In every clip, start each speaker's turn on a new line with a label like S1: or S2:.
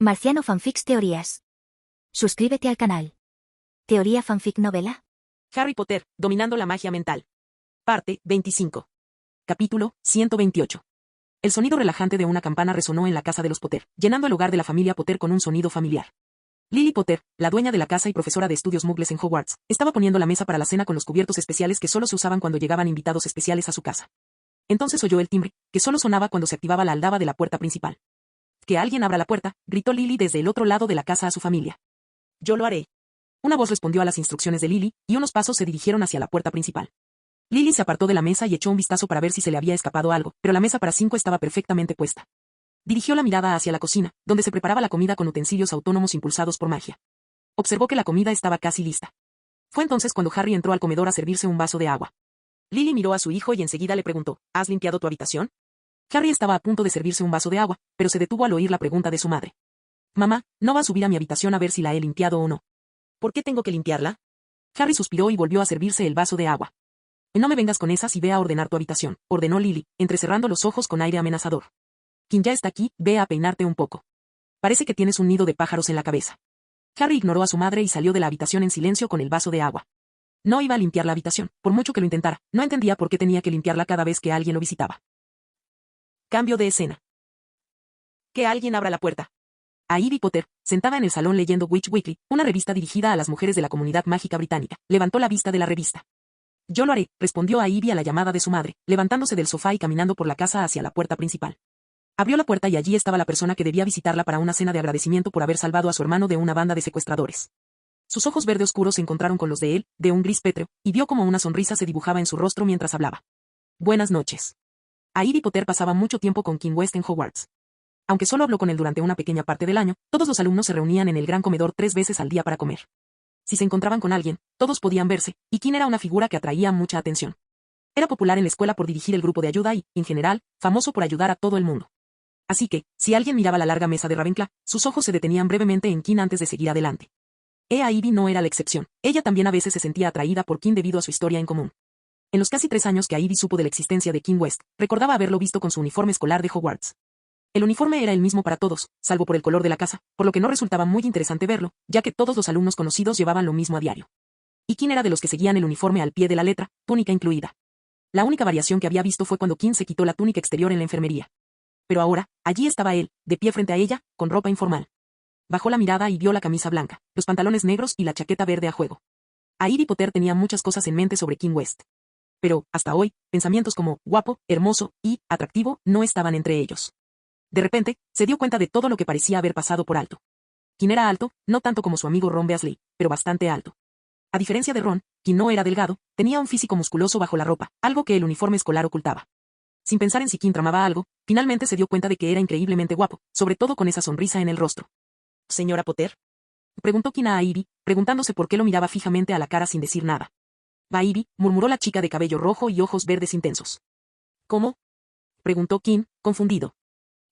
S1: Marciano Fanfics Teorías. Suscríbete al canal. Teoría Fanfic Novela.
S2: Harry Potter, dominando la magia mental. Parte 25. Capítulo 128. El sonido relajante de una campana resonó en la casa de los Potter, llenando el hogar de la familia Potter con un sonido familiar. Lily Potter, la dueña de la casa y profesora de estudios muggles en Hogwarts, estaba poniendo la mesa para la cena con los cubiertos especiales que solo se usaban cuando llegaban invitados especiales a su casa. Entonces oyó el timbre, que solo sonaba cuando se activaba la aldaba de la puerta principal. «Que alguien abra la puerta», gritó Lily desde el otro lado de la casa a su familia. «Yo lo haré». Una voz respondió a las instrucciones de Lily, y unos pasos se dirigieron hacia la puerta principal. Lily se apartó de la mesa y echó un vistazo para ver si se le había escapado algo, pero la mesa para 5 estaba perfectamente puesta. Dirigió la mirada hacia la cocina, donde se preparaba la comida con utensilios autónomos impulsados por magia. Observó que la comida estaba casi lista. Fue entonces cuando Harry entró al comedor a servirse un vaso de agua. Lily miró a su hijo y enseguida le preguntó, ¿has limpiado tu habitación? Harry estaba a punto de servirse un vaso de agua, pero se detuvo al oír la pregunta de su madre. «Mamá, ¿no va a subir a mi habitación a ver si la he limpiado o no?» «¿Por qué tengo que limpiarla?» Harry suspiró y volvió a servirse el vaso de agua. «No me vengas con esas y ve a ordenar tu habitación», ordenó Lily, entrecerrando los ojos con aire amenazador. «Quien ya está aquí, ve a peinarte un poco. Parece que tienes un nido de pájaros en la cabeza». Harry ignoró a su madre y salió de la habitación en silencio con el vaso de agua. No iba a limpiar la habitación, por mucho que lo intentara, no entendía por qué tenía que limpiarla cada vez que alguien lo visitaba. Cambio de escena. Que alguien abra la puerta. A Ivy Potter, sentada en el salón leyendo Witch Weekly, una revista dirigida a las mujeres de la comunidad mágica británica, levantó la vista de la revista. «Yo lo haré», respondió a Ivy a la llamada de su madre, levantándose del sofá y caminando por la casa hacia la puerta principal. Abrió la puerta y allí estaba la persona que debía visitarla para una cena de agradecimiento por haber salvado a su hermano de una banda de secuestradores. Sus ojos verde oscuros se encontraron con los de él, de un gris pétreo, y vio como una sonrisa se dibujaba en su rostro mientras hablaba. «Buenas noches». A Ivy Potter pasaba mucho tiempo con King West en Hogwarts. Aunque solo habló con él durante una pequeña parte del año, todos los alumnos se reunían en el gran comedor 3 veces al día para comer. Si se encontraban con alguien, todos podían verse, y King era una figura que atraía mucha atención. Era popular en la escuela por dirigir el grupo de ayuda y, en general, famoso por ayudar a todo el mundo. Así que, si alguien miraba la larga mesa de Ravenclaw, sus ojos se detenían brevemente en King antes de seguir adelante. Ivy no era la excepción, ella también a veces se sentía atraída por King debido a su historia en común. En los casi 3 años que Ivy supo de la existencia de King West, recordaba haberlo visto con su uniforme escolar de Hogwarts. El uniforme era el mismo para todos, salvo por el color de la casa, por lo que no resultaba muy interesante verlo, ya que todos los alumnos conocidos llevaban lo mismo a diario. Y King era de los que seguían el uniforme al pie de la letra, túnica incluida. La única variación que había visto fue cuando King se quitó la túnica exterior en la enfermería. Pero ahora, allí estaba él, de pie frente a ella, con ropa informal. Bajó la mirada y vio la camisa blanca, los pantalones negros y la chaqueta verde a juego. Ivy Potter tenía muchas cosas en mente sobre King West. Pero, hasta hoy, pensamientos como guapo, hermoso y atractivo no estaban entre ellos. De repente, se dio cuenta de todo lo que parecía haber pasado por alto. King era alto, no tanto como su amigo Ron Weasley, pero bastante alto. A diferencia de Ron, King no era delgado, tenía un físico musculoso bajo la ropa, algo que el uniforme escolar ocultaba. Sin pensar en si King tramaba algo, finalmente se dio cuenta de que era increíblemente guapo, sobre todo con esa sonrisa en el rostro. «¿Señora Potter?», preguntó King a Ivy, preguntándose por qué lo miraba fijamente a la cara sin decir nada. «Va Ivy», murmuró la chica de cabello rojo y ojos verdes intensos. «¿Cómo?», preguntó King, confundido.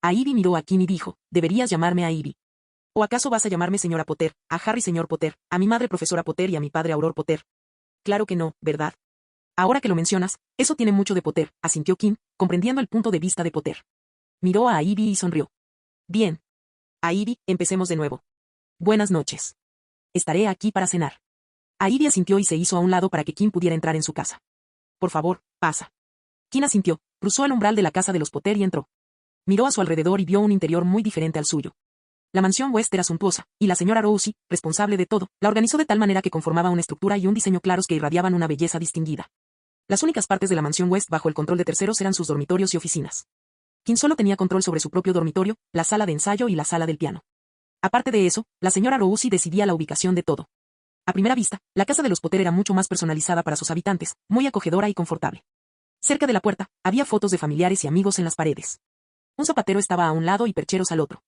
S2: Ivy miró a King y dijo, «Deberías llamarme a Ivy». «¿O acaso vas a llamarme señora Potter, a Harry señor Potter, a mi madre profesora Potter y a mi padre Auror Potter?» «Claro que no, ¿verdad?» «Ahora que lo mencionas, eso tiene mucho de Potter», asintió King, comprendiendo el punto de vista de Potter. Miró a Ivy y sonrió. «Bien. Ivy, empecemos de nuevo. Buenas noches. Estaré aquí para cenar». Ivy asintió y se hizo a un lado para que King pudiera entrar en su casa. «Por favor, pasa». King asintió, cruzó el umbral de la casa de los Potter y entró. Miró a su alrededor y vio un interior muy diferente al suyo. La mansión West era suntuosa, y la señora Rousey, responsable de todo, la organizó de tal manera que conformaba una estructura y un diseño claros que irradiaban una belleza distinguida. Las únicas partes de la mansión West bajo el control de terceros eran sus dormitorios y oficinas. King solo tenía control sobre su propio dormitorio, la sala de ensayo y la sala del piano. Aparte de eso, la señora Rousey decidía la ubicación de todo. A primera vista, la casa de los Potter era mucho más personalizada para sus habitantes, muy acogedora y confortable. Cerca de la puerta, había fotos de familiares y amigos en las paredes. Un zapatero estaba a un lado y percheros al otro.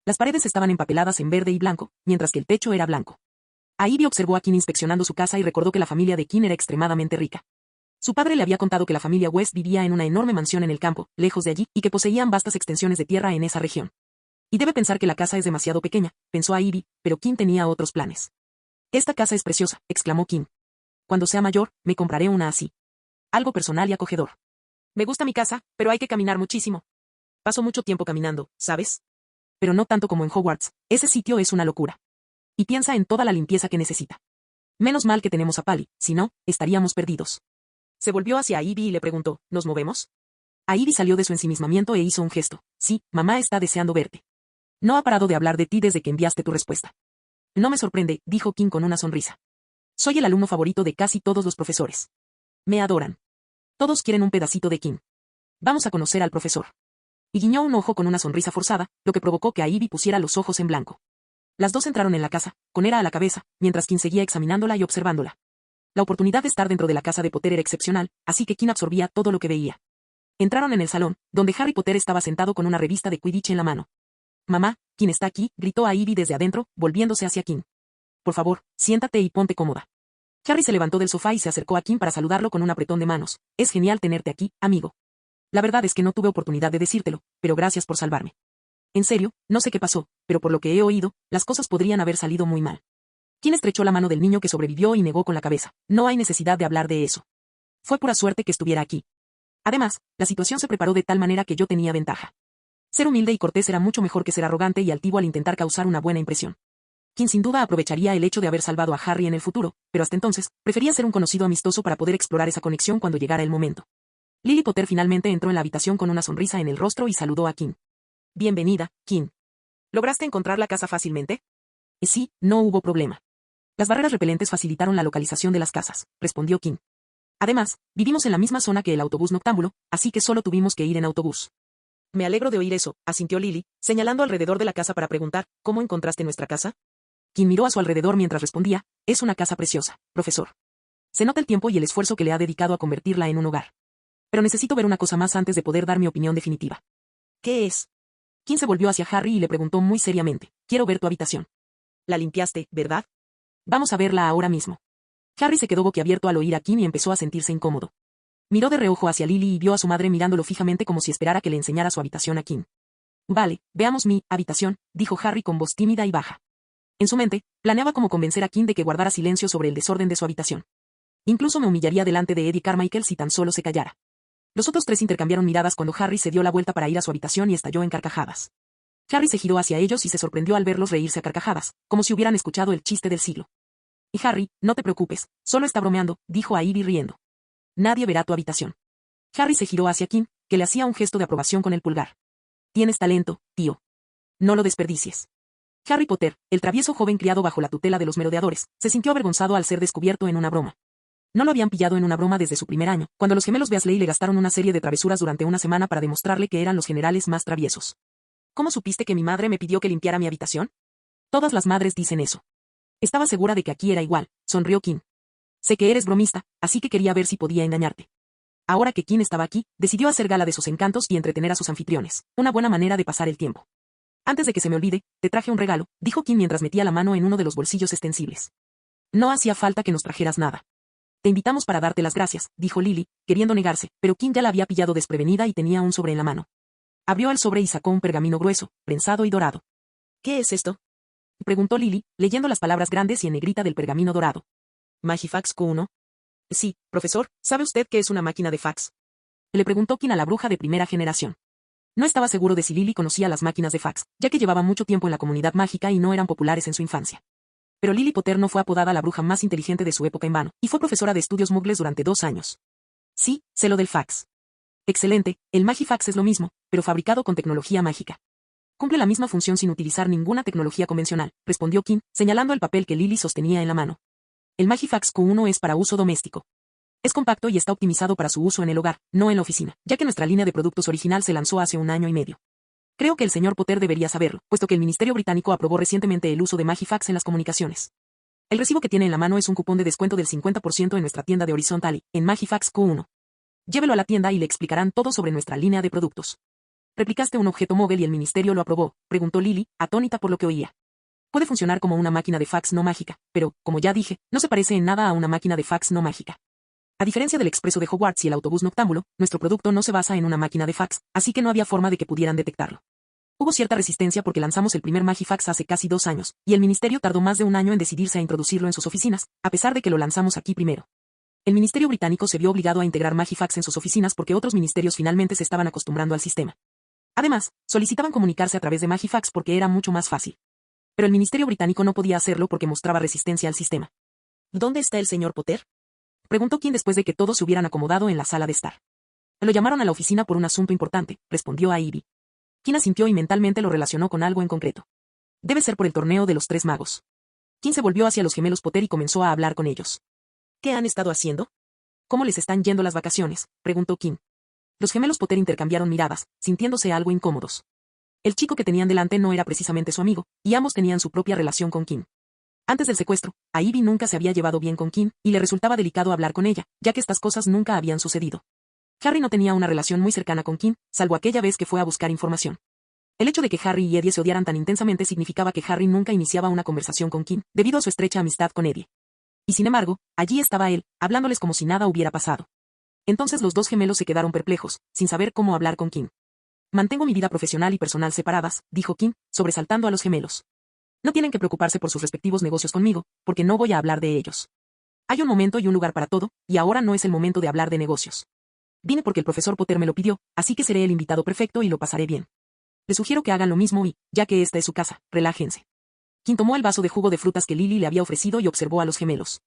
S2: Las paredes estaban empapeladas en verde y blanco, mientras que el techo era blanco. Ivy observó a King inspeccionando su casa y recordó que la familia de King era extremadamente rica. Su padre le había contado que la familia West vivía en una enorme mansión en el campo, lejos de allí, y que poseían vastas extensiones de tierra en esa región. Y debe pensar que la casa es demasiado pequeña, pensó Ivy, pero King tenía otros planes. «Esta casa es preciosa», exclamó King. «Cuando sea mayor, me compraré una así. Algo personal y acogedor. Me gusta mi casa, pero hay que caminar muchísimo. Paso mucho tiempo caminando, ¿sabes? pero no tanto como en Hogwarts, ese sitio es una locura. Y piensa en toda la limpieza que necesita. Menos mal que tenemos a Pali, si no, estaríamos perdidos. Se volvió hacia Ivy y le preguntó, ¿nos movemos? A Ivy salió de su ensimismamiento e hizo un gesto. Sí, mamá está deseando verte. No ha parado de hablar de ti desde que enviaste tu respuesta. No me sorprende, dijo Kim con una sonrisa. Soy el alumno favorito de casi todos los profesores. Me adoran. Todos quieren un pedacito de Kim. Vamos a conocer al profesor. Y guiñó un ojo con una sonrisa forzada, lo que provocó que a Ivy pusiera los ojos en blanco. Las dos entraron en la casa, con Era a la cabeza, mientras Kim seguía examinándola y observándola. La oportunidad de estar dentro de la casa de Potter era excepcional, así que Kim absorbía todo lo que veía. Entraron en el salón, donde Harry Potter estaba sentado con una revista de Quidditch en la mano. Mamá, Kim está aquí, gritó a Ivy desde adentro, volviéndose hacia Kim. Por favor, siéntate y ponte cómoda. Harry se levantó del sofá y se acercó a Kim para saludarlo con un apretón de manos. Es genial tenerte aquí, amigo. La verdad es que no tuve oportunidad de decírtelo, pero gracias por salvarme. En serio, no sé qué pasó, pero por lo que he oído, las cosas podrían haber salido muy mal. Kim estrechó la mano del niño que sobrevivió y negó con la cabeza. No hay necesidad de hablar de eso. Fue pura suerte que estuviera aquí. Además, la situación se preparó de tal manera que yo tenía ventaja. Ser humilde y cortés era mucho mejor que ser arrogante y altivo al intentar causar una buena impresión. Kim sin duda aprovecharía el hecho de haber salvado a Harry en el futuro, pero hasta entonces, prefería ser un conocido amistoso para poder explorar esa conexión cuando llegara el momento. Lily Potter finalmente entró en la habitación con una sonrisa en el rostro y saludó a Kim. Bienvenida, Kim. ¿Lograste encontrar la casa fácilmente? Sí, no hubo problema. Las barreras repelentes facilitaron la localización de las casas, respondió Kim. Además, vivimos en la misma zona que el autobús noctámbulo, así que solo tuvimos que ir en autobús. Me alegro de oír eso, asintió Lily, señalando alrededor de la casa para preguntar, ¿cómo encontraste nuestra casa? Kim miró a su alrededor mientras respondía, es una casa preciosa, profesor. Se nota el tiempo y el esfuerzo que le ha dedicado a convertirla en un hogar. Pero necesito ver una cosa más antes de poder dar mi opinión definitiva. ¿Qué es? Kim se volvió hacia Harry y le preguntó muy seriamente, quiero ver tu habitación. La limpiaste, ¿verdad? Vamos a verla ahora mismo. Harry se quedó boquiabierto al oír a Kim y empezó a sentirse incómodo. Miró de reojo hacia Lily y vio a su madre mirándolo fijamente como si esperara que le enseñara su habitación a Kim. Vale, veamos mi habitación, dijo Harry con voz tímida y baja. En su mente, planeaba cómo convencer a Kim de que guardara silencio sobre el desorden de su habitación. Incluso me humillaría delante de Eddie Carmichael si tan solo se callara. Los otros tres intercambiaron miradas cuando Harry se dio la vuelta para ir a su habitación y estalló en carcajadas. Harry se giró hacia ellos y se sorprendió al verlos reírse a carcajadas, como si hubieran escuchado el chiste del siglo. Y Harry, no te preocupes, solo está bromeando, dijo a Ivy riendo. Nadie verá tu habitación. Harry se giró hacia Kim, que le hacía un gesto de aprobación con el pulgar. Tienes talento, tío. No lo desperdicies. Harry Potter, el travieso joven criado bajo la tutela de los merodeadores, se sintió avergonzado al ser descubierto en una broma. No lo habían pillado en una broma desde su primer año, cuando los gemelos Weasley le gastaron una serie de travesuras durante una semana para demostrarle que eran los generales más traviesos. ¿Cómo supiste que mi madre me pidió que limpiara mi habitación? Todas las madres dicen eso. Estaba segura de que aquí era igual, sonrió Kim. Sé que eres bromista, así que quería ver si podía engañarte. Ahora que Kim estaba aquí, decidió hacer gala de sus encantos y entretener a sus anfitriones, una buena manera de pasar el tiempo. Antes de que se me olvide, te traje un regalo, dijo Kim mientras metía la mano en uno de los bolsillos extensibles. No hacía falta que nos trajeras nada. Te invitamos para darte las gracias, dijo Lily, queriendo negarse, pero Kim ya la había pillado desprevenida y tenía un sobre en la mano. Abrió el sobre y sacó un pergamino grueso, prensado y dorado. ¿Qué es esto? Preguntó Lily, leyendo las palabras grandes y en negrita del pergamino dorado. ¿Magifax Q1? Sí, profesor, ¿sabe usted qué es una máquina de fax? Le preguntó Kim a la bruja de primera generación. No estaba seguro de si Lily conocía las máquinas de fax, ya que llevaba mucho tiempo en la comunidad mágica y no eran populares en su infancia. Pero Lily Potter no fue apodada la bruja más inteligente de su época en vano, y fue profesora de estudios muggles durante 2 años. Sí, sé lo del fax. Excelente, el Magifax es lo mismo, pero fabricado con tecnología mágica. Cumple la misma función sin utilizar ninguna tecnología convencional, respondió Kim, señalando el papel que Lily sostenía en la mano. El Magifax Q1 es para uso doméstico. Es compacto y está optimizado para su uso en el hogar, no en la oficina, ya que nuestra línea de productos original se lanzó hace 1 año y medio. Creo que el señor Potter debería saberlo, puesto que el Ministerio Británico aprobó recientemente el uso de Magifax en las comunicaciones. El recibo que tiene en la mano es un cupón de descuento del 50% en nuestra tienda de Horizontal, en Magifax Q1. Llévelo a la tienda y le explicarán todo sobre nuestra línea de productos. ¿Replicaste un objeto móvil y el ministerio lo aprobó?, preguntó Lily, atónita por lo que oía. Puede funcionar como una máquina de fax no mágica, pero, como ya dije, no se parece en nada a una máquina de fax no mágica. A diferencia del expreso de Hogwarts y el autobús noctámbulo, nuestro producto no se basa en una máquina de fax, así que no había forma de que pudieran detectarlo. Hubo cierta resistencia porque lanzamos el primer Magifax hace casi 2 años, y el ministerio tardó más de 1 año en decidirse a introducirlo en sus oficinas, a pesar de que lo lanzamos aquí primero. El Ministerio Británico se vio obligado a integrar Magifax en sus oficinas porque otros ministerios finalmente se estaban acostumbrando al sistema. Además, solicitaban comunicarse a través de Magifax porque era mucho más fácil. Pero el Ministerio Británico no podía hacerlo porque mostraba resistencia al sistema. ¿Dónde está el señor Potter?, preguntó Kim después de que todos se hubieran acomodado en la sala de estar. Lo llamaron a la oficina por un asunto importante, respondió a Ivy. Kim asintió y mentalmente lo relacionó con algo en concreto. Debe ser por el torneo de los tres magos. Kim se volvió hacia los gemelos Potter y comenzó a hablar con ellos. ¿Qué han estado haciendo? ¿Cómo les están yendo las vacaciones?, preguntó Kim. Los gemelos Potter intercambiaron miradas, sintiéndose algo incómodos. El chico que tenían delante no era precisamente su amigo, y ambos tenían su propia relación con Kim. Antes del secuestro, a Ivy nunca se había llevado bien con Kim, y le resultaba delicado hablar con ella, ya que estas cosas nunca habían sucedido. Harry no tenía una relación muy cercana con Kim, salvo aquella vez que fue a buscar información. El hecho de que Harry y Eddie se odiaran tan intensamente significaba que Harry nunca iniciaba una conversación con Kim, debido a su estrecha amistad con Eddie. Y sin embargo, allí estaba él, hablándoles como si nada hubiera pasado. Entonces los dos gemelos se quedaron perplejos, sin saber cómo hablar con Kim. Mantengo mi vida profesional y personal separadas, dijo Kim, sobresaltando a los gemelos. No tienen que preocuparse por sus respectivos negocios conmigo, porque no voy a hablar de ellos. Hay un momento y un lugar para todo, y ahora no es el momento de hablar de negocios. Vine porque el profesor Potter me lo pidió, así que seré el invitado perfecto y lo pasaré bien. Les sugiero que hagan lo mismo y, ya que esta es su casa, relájense. Kim tomó el vaso de jugo de frutas que Lily le había ofrecido y observó a los gemelos.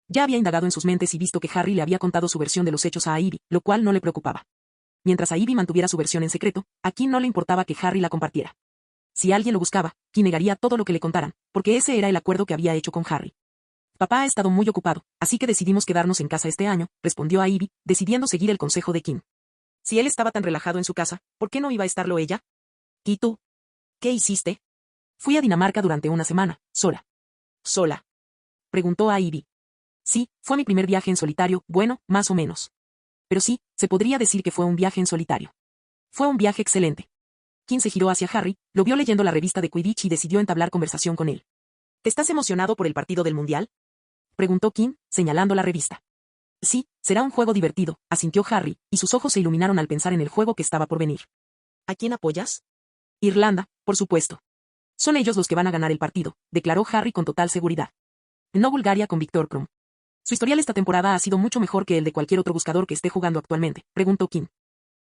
S2: Ya había indagado en sus mentes y visto que Harry le había contado su versión de los hechos a Ivy, lo cual no le preocupaba. Mientras a Ivy mantuviera su versión en secreto, a Kim no le importaba que Harry la compartiera. Si alguien lo buscaba, Kim negaría todo lo que le contaran, porque ese era el acuerdo que había hecho con Harry. Papá ha estado muy ocupado, así que decidimos quedarnos en casa este año, respondió a Ivy, decidiendo seguir el consejo de Kim. Si él estaba tan relajado en su casa, ¿por qué no iba a estarlo ella? ¿Y tú? ¿Qué hiciste? Fui a Dinamarca durante una semana, sola. ¿Sola?, preguntó a Ivy. Sí, fue mi primer viaje en solitario, bueno, más o menos. Pero sí, se podría decir que fue un viaje en solitario. Fue un viaje excelente. Kim se giró hacia Harry, lo vio leyendo la revista de Quidditch y decidió entablar conversación con él. ¿Te estás emocionado por el partido del Mundial?, preguntó Kim, señalando la revista. Sí, será un juego divertido, asintió Harry, y sus ojos se iluminaron al pensar en el juego que estaba por venir. ¿A quién apoyas? Irlanda, por supuesto. Son ellos los que van a ganar el partido, declaró Harry con total seguridad. No Bulgaria con Viktor Krum. Su historial esta temporada ha sido mucho mejor que el de cualquier otro buscador que esté jugando actualmente, preguntó Kim.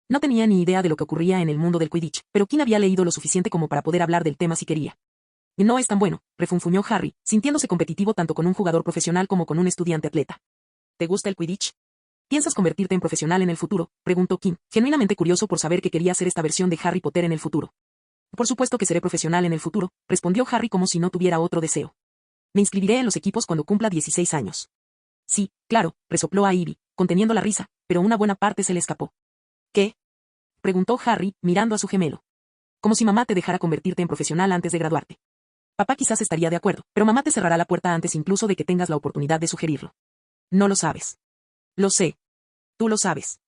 S2: No tenía ni idea de lo que ocurría en el mundo del Quidditch, pero Kim había leído lo suficiente como para poder hablar del tema si quería. No es tan bueno, refunfuñó Harry, sintiéndose competitivo tanto con un jugador profesional como con un estudiante atleta. ¿Te gusta el Quidditch? ¿Piensas convertirte en profesional en el futuro?, preguntó Kim, genuinamente curioso por saber qué quería hacer esta versión de Harry Potter en el futuro. Por supuesto que seré profesional en el futuro, respondió Harry como si no tuviera otro deseo. Me inscribiré en los equipos cuando cumpla 16 años. Sí, claro, resopló a Ivy, conteniendo la risa, pero una buena parte se le escapó. ¿Qué?, preguntó Harry, mirando a su gemelo. Como si mamá te dejara convertirte en profesional antes de graduarte. Papá quizás estaría de acuerdo, pero mamá te cerrará la puerta antes incluso de que tengas la oportunidad de sugerirlo. No lo sabes. Lo sé. Tú lo sabes.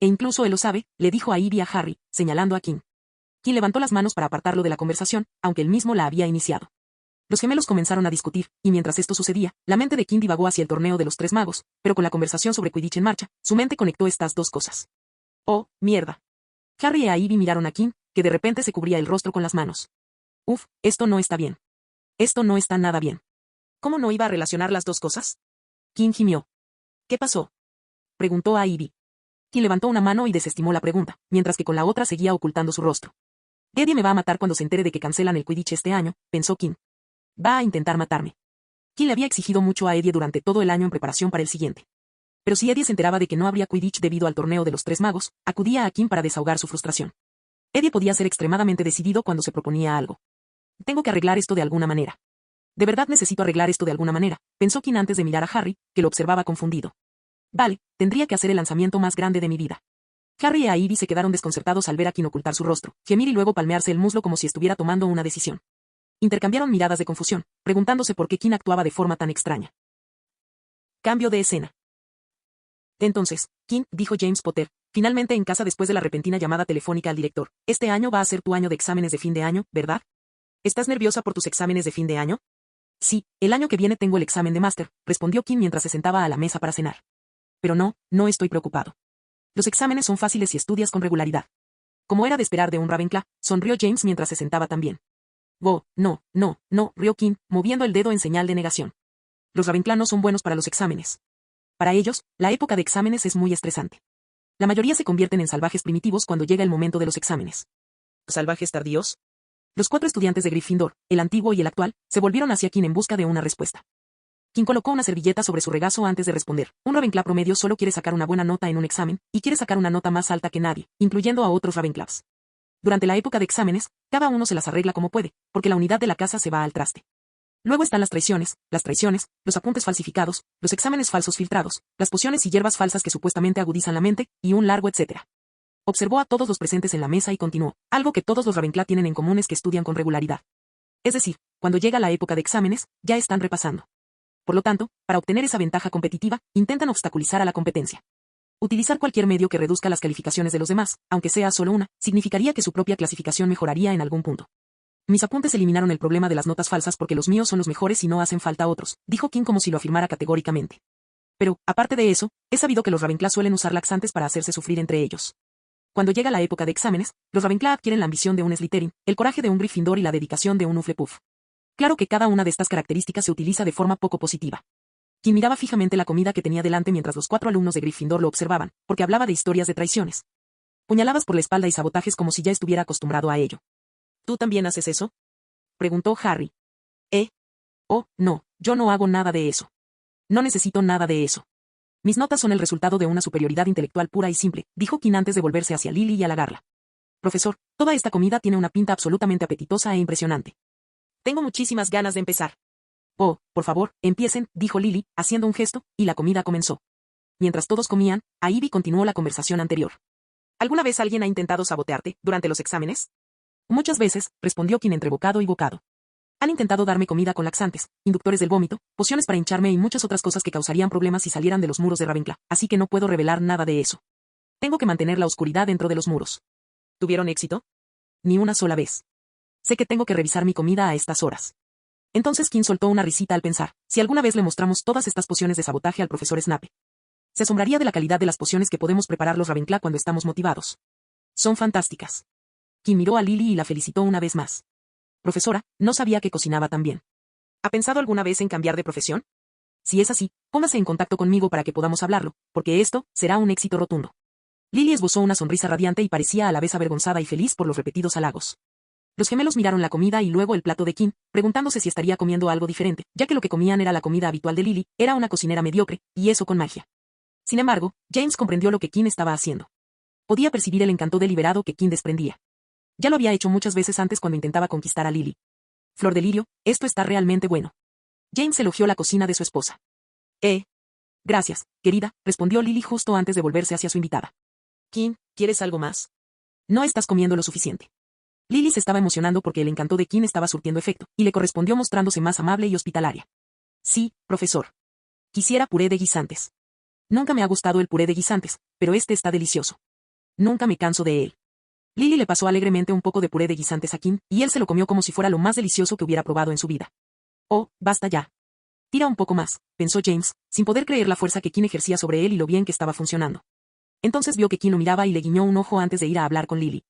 S2: E incluso él lo sabe, le dijo a Ivy a Harry, señalando a Kim. Kim levantó las manos para apartarlo de la conversación, aunque él mismo la había iniciado. Los gemelos comenzaron a discutir, y mientras esto sucedía, la mente de Kim divagó hacia el torneo de los tres magos, pero con la conversación sobre Quidditch en marcha, su mente conectó estas dos cosas. ¡Oh, mierda! Harry e Ivy miraron a Kim, que de repente se cubría el rostro con las manos. Uf, esto no está bien. Esto no está nada bien. ¿Cómo no iba a relacionar las dos cosas? Kim gimió. ¿Qué pasó?, preguntó a Ivy. Kim levantó una mano y desestimó la pregunta, mientras que con la otra seguía ocultando su rostro. Eddie me va a matar cuando se entere de que cancelan el Quidditch este año, pensó Kim. Va a intentar matarme. Kim le había exigido mucho a Eddie durante todo el año en preparación para el siguiente. Pero si Eddie se enteraba de que no habría Quidditch debido al torneo de los tres magos, acudía a Kim para desahogar su frustración. Eddie podía ser extremadamente decidido cuando se proponía algo. Tengo que arreglar esto de alguna manera. De verdad necesito arreglar esto de alguna manera, pensó Kim antes de mirar a Harry, que lo observaba confundido. Vale, tendría que hacer el lanzamiento más grande de mi vida. Harry e Ivy se quedaron desconcertados al ver a Kim ocultar su rostro, gemir y luego palmearse el muslo como si estuviera tomando una decisión. Intercambiaron miradas de confusión, preguntándose por qué Kim actuaba de forma tan extraña. Cambio de escena. Entonces, Kim, dijo James Potter, finalmente en casa después de la repentina llamada telefónica al director, este año va a ser tu año de exámenes de fin de año, ¿verdad? ¿Estás nerviosa por tus exámenes de fin de año? Sí, el año que viene tengo el examen de máster, respondió Kim mientras se sentaba a la mesa para cenar. Pero no estoy preocupado. Los exámenes son fáciles y estudias con regularidad. Como era de esperar de un Ravenclaw, sonrió James mientras se sentaba también. Oh, no, rió Kim, moviendo el dedo en señal de negación. Los Ravenclaw no son buenos para los exámenes. Para ellos, la época de exámenes es muy estresante. La mayoría se convierten en salvajes primitivos cuando llega el momento de los exámenes. ¿salvajes tardíos? Los 4 estudiantes de Gryffindor, el antiguo y el actual, se volvieron hacia Kim en busca de una respuesta. Kim colocó una servilleta sobre su regazo antes de responder. Un Ravenclaw promedio solo quiere sacar una buena nota en un examen, y quiere sacar una nota más alta que nadie, incluyendo a otros Ravenclaws. Durante la época de exámenes, cada uno se las arregla como puede, porque la unidad de la casa se va al traste. Luego están las traiciones, los apuntes falsificados, los exámenes falsos filtrados, las pociones y hierbas falsas que supuestamente agudizan la mente, y un largo etcétera. Observó a todos los presentes en la mesa y continuó. Algo que todos los Ravenclaw tienen en común es que estudian con regularidad. Es decir, cuando llega la época de exámenes, ya están repasando. Por lo tanto, para obtener esa ventaja competitiva, intentan obstaculizar a la competencia. Utilizar cualquier medio que reduzca las calificaciones de los demás, aunque sea solo una, significaría que su propia clasificación mejoraría en algún punto. Mis apuntes eliminaron el problema de las notas falsas porque los míos son los mejores y no hacen falta otros, dijo Kim como si lo afirmara categóricamente. Pero, aparte de eso, he sabido que los Ravenclaw suelen usar laxantes para hacerse sufrir entre ellos. Cuando llega la época de exámenes, los Ravenclaw adquieren la ambición de un Slytherin, el coraje de un Gryffindor y la dedicación de un Hufflepuff. Claro que cada una de estas características se utiliza de forma poco positiva. Kim miraba fijamente la comida que tenía delante mientras los 4 alumnos de Gryffindor lo observaban, porque hablaba de historias de traiciones. Puñaladas por la espalda y sabotajes como si ya estuviera acostumbrado a ello. ¿Tú también haces eso?, preguntó Harry. Oh, no, yo no hago nada de eso. No necesito nada de eso. Mis notas son el resultado de una superioridad intelectual pura y simple, dijo Kim antes de volverse hacia Lily y halagarla. Profesor, toda esta comida tiene una pinta absolutamente apetitosa e impresionante. Tengo muchísimas ganas de empezar. Oh, por favor, empiecen, dijo Lily, haciendo un gesto, y la comida comenzó. Mientras todos comían, Ivy continuó la conversación anterior. ¿Alguna vez alguien ha intentado sabotearte durante los exámenes? Muchas veces, respondió Kim entre bocado y bocado. Han intentado darme comida con laxantes, inductores del vómito, pociones para hincharme y muchas otras cosas que causarían problemas si salieran de los muros de Ravenclaw, así que no puedo revelar nada de eso. Tengo que mantener la oscuridad dentro de los muros. ¿Tuvieron éxito? Ni una sola vez. Sé que tengo que revisar mi comida a estas horas. Entonces Kim soltó una risita al pensar, si alguna vez le mostramos todas estas pociones de sabotaje al profesor Snape. Se asombraría de la calidad de las pociones que podemos preparar los Ravenclaw cuando estamos motivados. Son fantásticas. Kim miró a Lily y la felicitó una vez más. Profesora, no sabía que cocinaba tan bien. ¿Ha pensado alguna vez en cambiar de profesión? Si es así, póngase en contacto conmigo para que podamos hablarlo, porque esto será un éxito rotundo. Lily esbozó una sonrisa radiante y parecía a la vez avergonzada y feliz por los repetidos halagos. Los gemelos miraron la comida y luego el plato de Kim, preguntándose si estaría comiendo algo diferente, ya que lo que comían era la comida habitual de Lily, era una cocinera mediocre, y eso con magia. Sin embargo, James comprendió lo que Kim estaba haciendo. Podía percibir el encanto deliberado que Kim desprendía. Ya lo había hecho muchas veces antes cuando intentaba conquistar a Lily. Flor de lirio, esto está realmente bueno. James elogió la cocina de su esposa. Gracias, querida, respondió Lily justo antes de volverse hacia su invitada. Kim, ¿quieres algo más? No estás comiendo lo suficiente. Lily se estaba emocionando porque el encanto de Kim estaba surtiendo efecto, y le correspondió mostrándose más amable y hospitalaria. Sí, profesor. Quisiera puré de guisantes. Nunca me ha gustado el puré de guisantes, pero este está delicioso. Nunca me canso de él. Lily le pasó alegremente un poco de puré de guisantes a Kim, y él se lo comió como si fuera lo más delicioso que hubiera probado en su vida. Oh, basta ya. Tira un poco más, pensó James, sin poder creer la fuerza que Kim ejercía sobre él y lo bien que estaba funcionando. Entonces vio que Kim lo miraba y le guiñó un ojo antes de ir a hablar con Lily.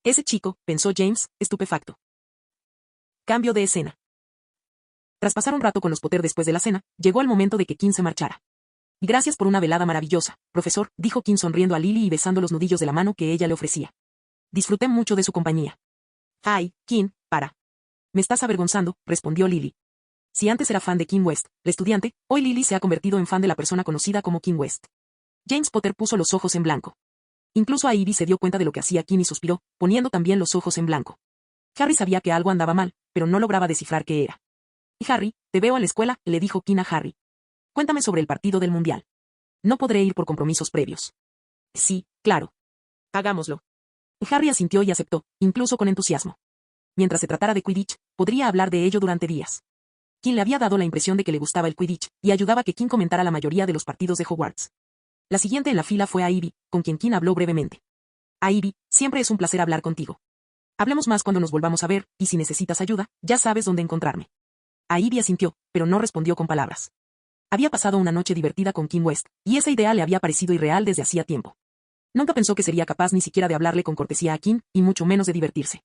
S2: Ese chico, pensó James, estupefacto. Cambio de escena. Tras pasar un rato con los Potter después de la cena, llegó el momento de que Kim se marchara. Gracias por una velada maravillosa, profesor, dijo Kim sonriendo a Lily y besando los nudillos de la mano que ella le ofrecía. Disfruté mucho de su compañía. Ay, Kim, para. Me estás avergonzando, respondió Lily. Si antes era fan de Kim West, la estudiante, hoy Lily se ha convertido en fan de la persona conocida como Kim West. James Potter puso los ojos en blanco. Incluso a Ivy se dio cuenta de lo que hacía Kim y suspiró, poniendo también los ojos en blanco. Harry sabía que algo andaba mal, pero no lograba descifrar qué era. Harry, te veo a la escuela, le dijo Kim a Harry. Cuéntame sobre el partido del Mundial. No podré ir por compromisos previos. Sí, claro. Hagámoslo. Harry asintió y aceptó, incluso con entusiasmo. Mientras se tratara de Quidditch, podría hablar de ello durante días. Kim le había dado la impresión de que le gustaba el Quidditch, y ayudaba a que Kim comentara la mayoría de los partidos de Hogwarts. La siguiente en la fila fue a Ivy, con quien Kim habló brevemente. A Ivy, siempre es un placer hablar contigo. Hablemos más cuando nos volvamos a ver, y si necesitas ayuda, ya sabes dónde encontrarme. A Ivy asintió, pero no respondió con palabras. Había pasado una noche divertida con Kim West, y esa idea le había parecido irreal desde hacía tiempo. Nunca pensó que sería capaz ni siquiera de hablarle con cortesía a Kim, y mucho menos de divertirse.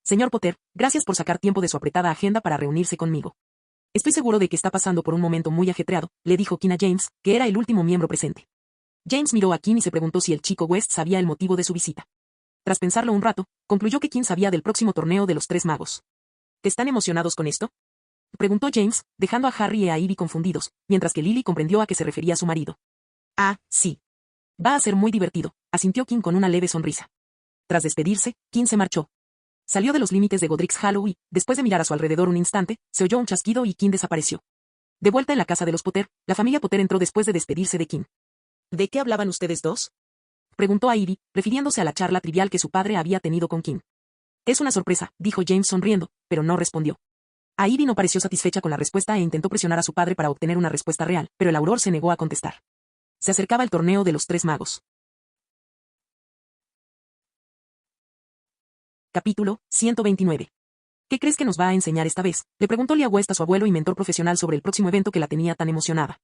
S2: Señor Potter, gracias por sacar tiempo de su apretada agenda para reunirse conmigo. Estoy seguro de que está pasando por un momento muy ajetreado, le dijo Kim a James, que era el último miembro presente. James miró a Kim y se preguntó si el chico West sabía el motivo de su visita. Tras pensarlo un rato, concluyó que Kim sabía del próximo torneo de los Tres Magos. ¿Están emocionados con esto?, preguntó James, dejando a Harry y a Ivy confundidos, mientras que Lily comprendió a qué se refería su marido. Ah, sí. Va a ser muy divertido, asintió Kim con una leve sonrisa. Tras despedirse, Kim se marchó. Salió de los límites de Godric's Hollow y, después de mirar a su alrededor un instante, se oyó un chasquido y Kim desapareció. De vuelta en la casa de los Potter, la familia Potter entró después de despedirse de Kim. ¿De qué hablaban ustedes dos?, preguntó a Ivy, refiriéndose a la charla trivial que su padre había tenido con Kim. Es una sorpresa, dijo James sonriendo, pero no respondió. A Ivy no pareció satisfecha con la respuesta e intentó presionar a su padre para obtener una respuesta real, pero el auror se negó a contestar. Se acercaba el torneo de los Tres Magos. Capítulo 129. ¿Qué crees que nos va a enseñar esta vez?, le preguntó Lia West a su abuelo y mentor profesional sobre el próximo evento que la tenía tan emocionada.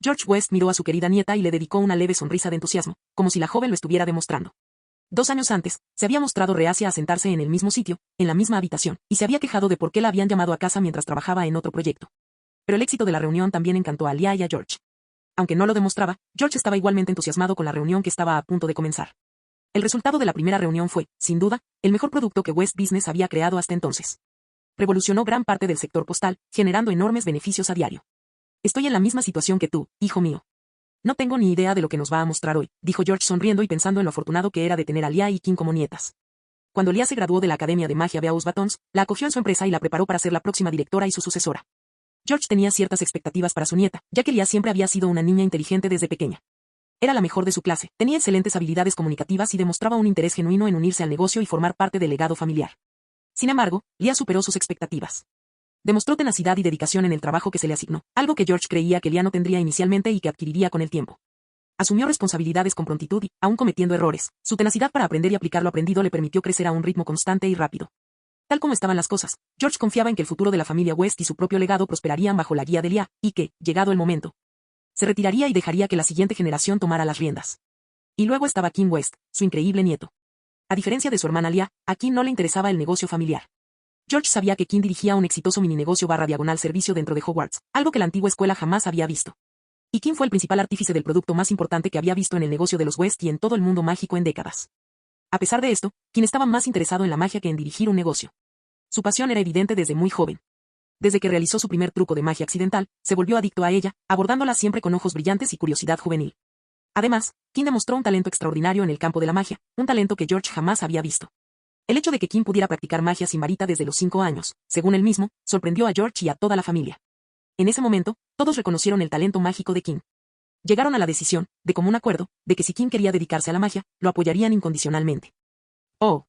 S2: George West miró a su querida nieta y le dedicó una leve sonrisa de entusiasmo, como si la joven lo estuviera demostrando. 2 años antes, se había mostrado reacia a sentarse en el mismo sitio, en la misma habitación, y se había quejado de por qué la habían llamado a casa mientras trabajaba en otro proyecto. Pero el éxito de la reunión también encantó a Lia y a George. Aunque no lo demostraba, George estaba igualmente entusiasmado con la reunión que estaba a punto de comenzar. El resultado de la primera reunión fue, sin duda, el mejor producto que West Business había creado hasta entonces. Revolucionó gran parte del sector postal, generando enormes beneficios a diario. Estoy en la misma situación que tú, hijo mío. No tengo ni idea de lo que nos va a mostrar hoy, dijo George sonriendo y pensando en lo afortunado que era de tener a Lia y Kim como nietas. Cuando Lia se graduó de la Academia de Magia Beauxbatons, Batons, la acogió en su empresa y la preparó para ser la próxima directora y su sucesora. George tenía ciertas expectativas para su nieta, ya que Lia siempre había sido una niña inteligente desde pequeña. Era la mejor de su clase, tenía excelentes habilidades comunicativas y demostraba un interés genuino en unirse al negocio y formar parte del legado familiar. Sin embargo, Lia superó sus expectativas. Demostró tenacidad y dedicación en el trabajo que se le asignó, algo que George creía que Lia no tendría inicialmente y que adquiriría con el tiempo. Asumió responsabilidades con prontitud y, aun cometiendo errores, su tenacidad para aprender y aplicar lo aprendido le permitió crecer a un ritmo constante y rápido. Tal como estaban las cosas, George confiaba en que el futuro de la familia West y su propio legado prosperarían bajo la guía de Lia, y que, llegado el momento, se retiraría y dejaría que la siguiente generación tomara las riendas. Y luego estaba Kim West, su increíble nieto. A diferencia de su hermana Lia, a Kim no le interesaba el negocio familiar. George sabía que Kim dirigía un exitoso mini-negocio / servicio dentro de Hogwarts, algo que la antigua escuela jamás había visto. Y Kim fue el principal artífice del producto más importante que había visto en el negocio de los West y en todo el mundo mágico en décadas. A pesar de esto, Kim estaba más interesado en la magia que en dirigir un negocio. Su pasión era evidente desde muy joven. Desde que realizó su primer truco de magia accidental, se volvió adicto a ella, abordándola siempre con ojos brillantes y curiosidad juvenil. Además, Kim demostró un talento extraordinario en el campo de la magia, un talento que George jamás había visto. El hecho de que Kim pudiera practicar magia sin varita desde los 5 años, según él mismo, sorprendió a George y a toda la familia. En ese momento, todos reconocieron el talento mágico de Kim. Llegaron a la decisión, de común acuerdo, de que si Kim quería dedicarse a la magia, lo apoyarían incondicionalmente. Oh,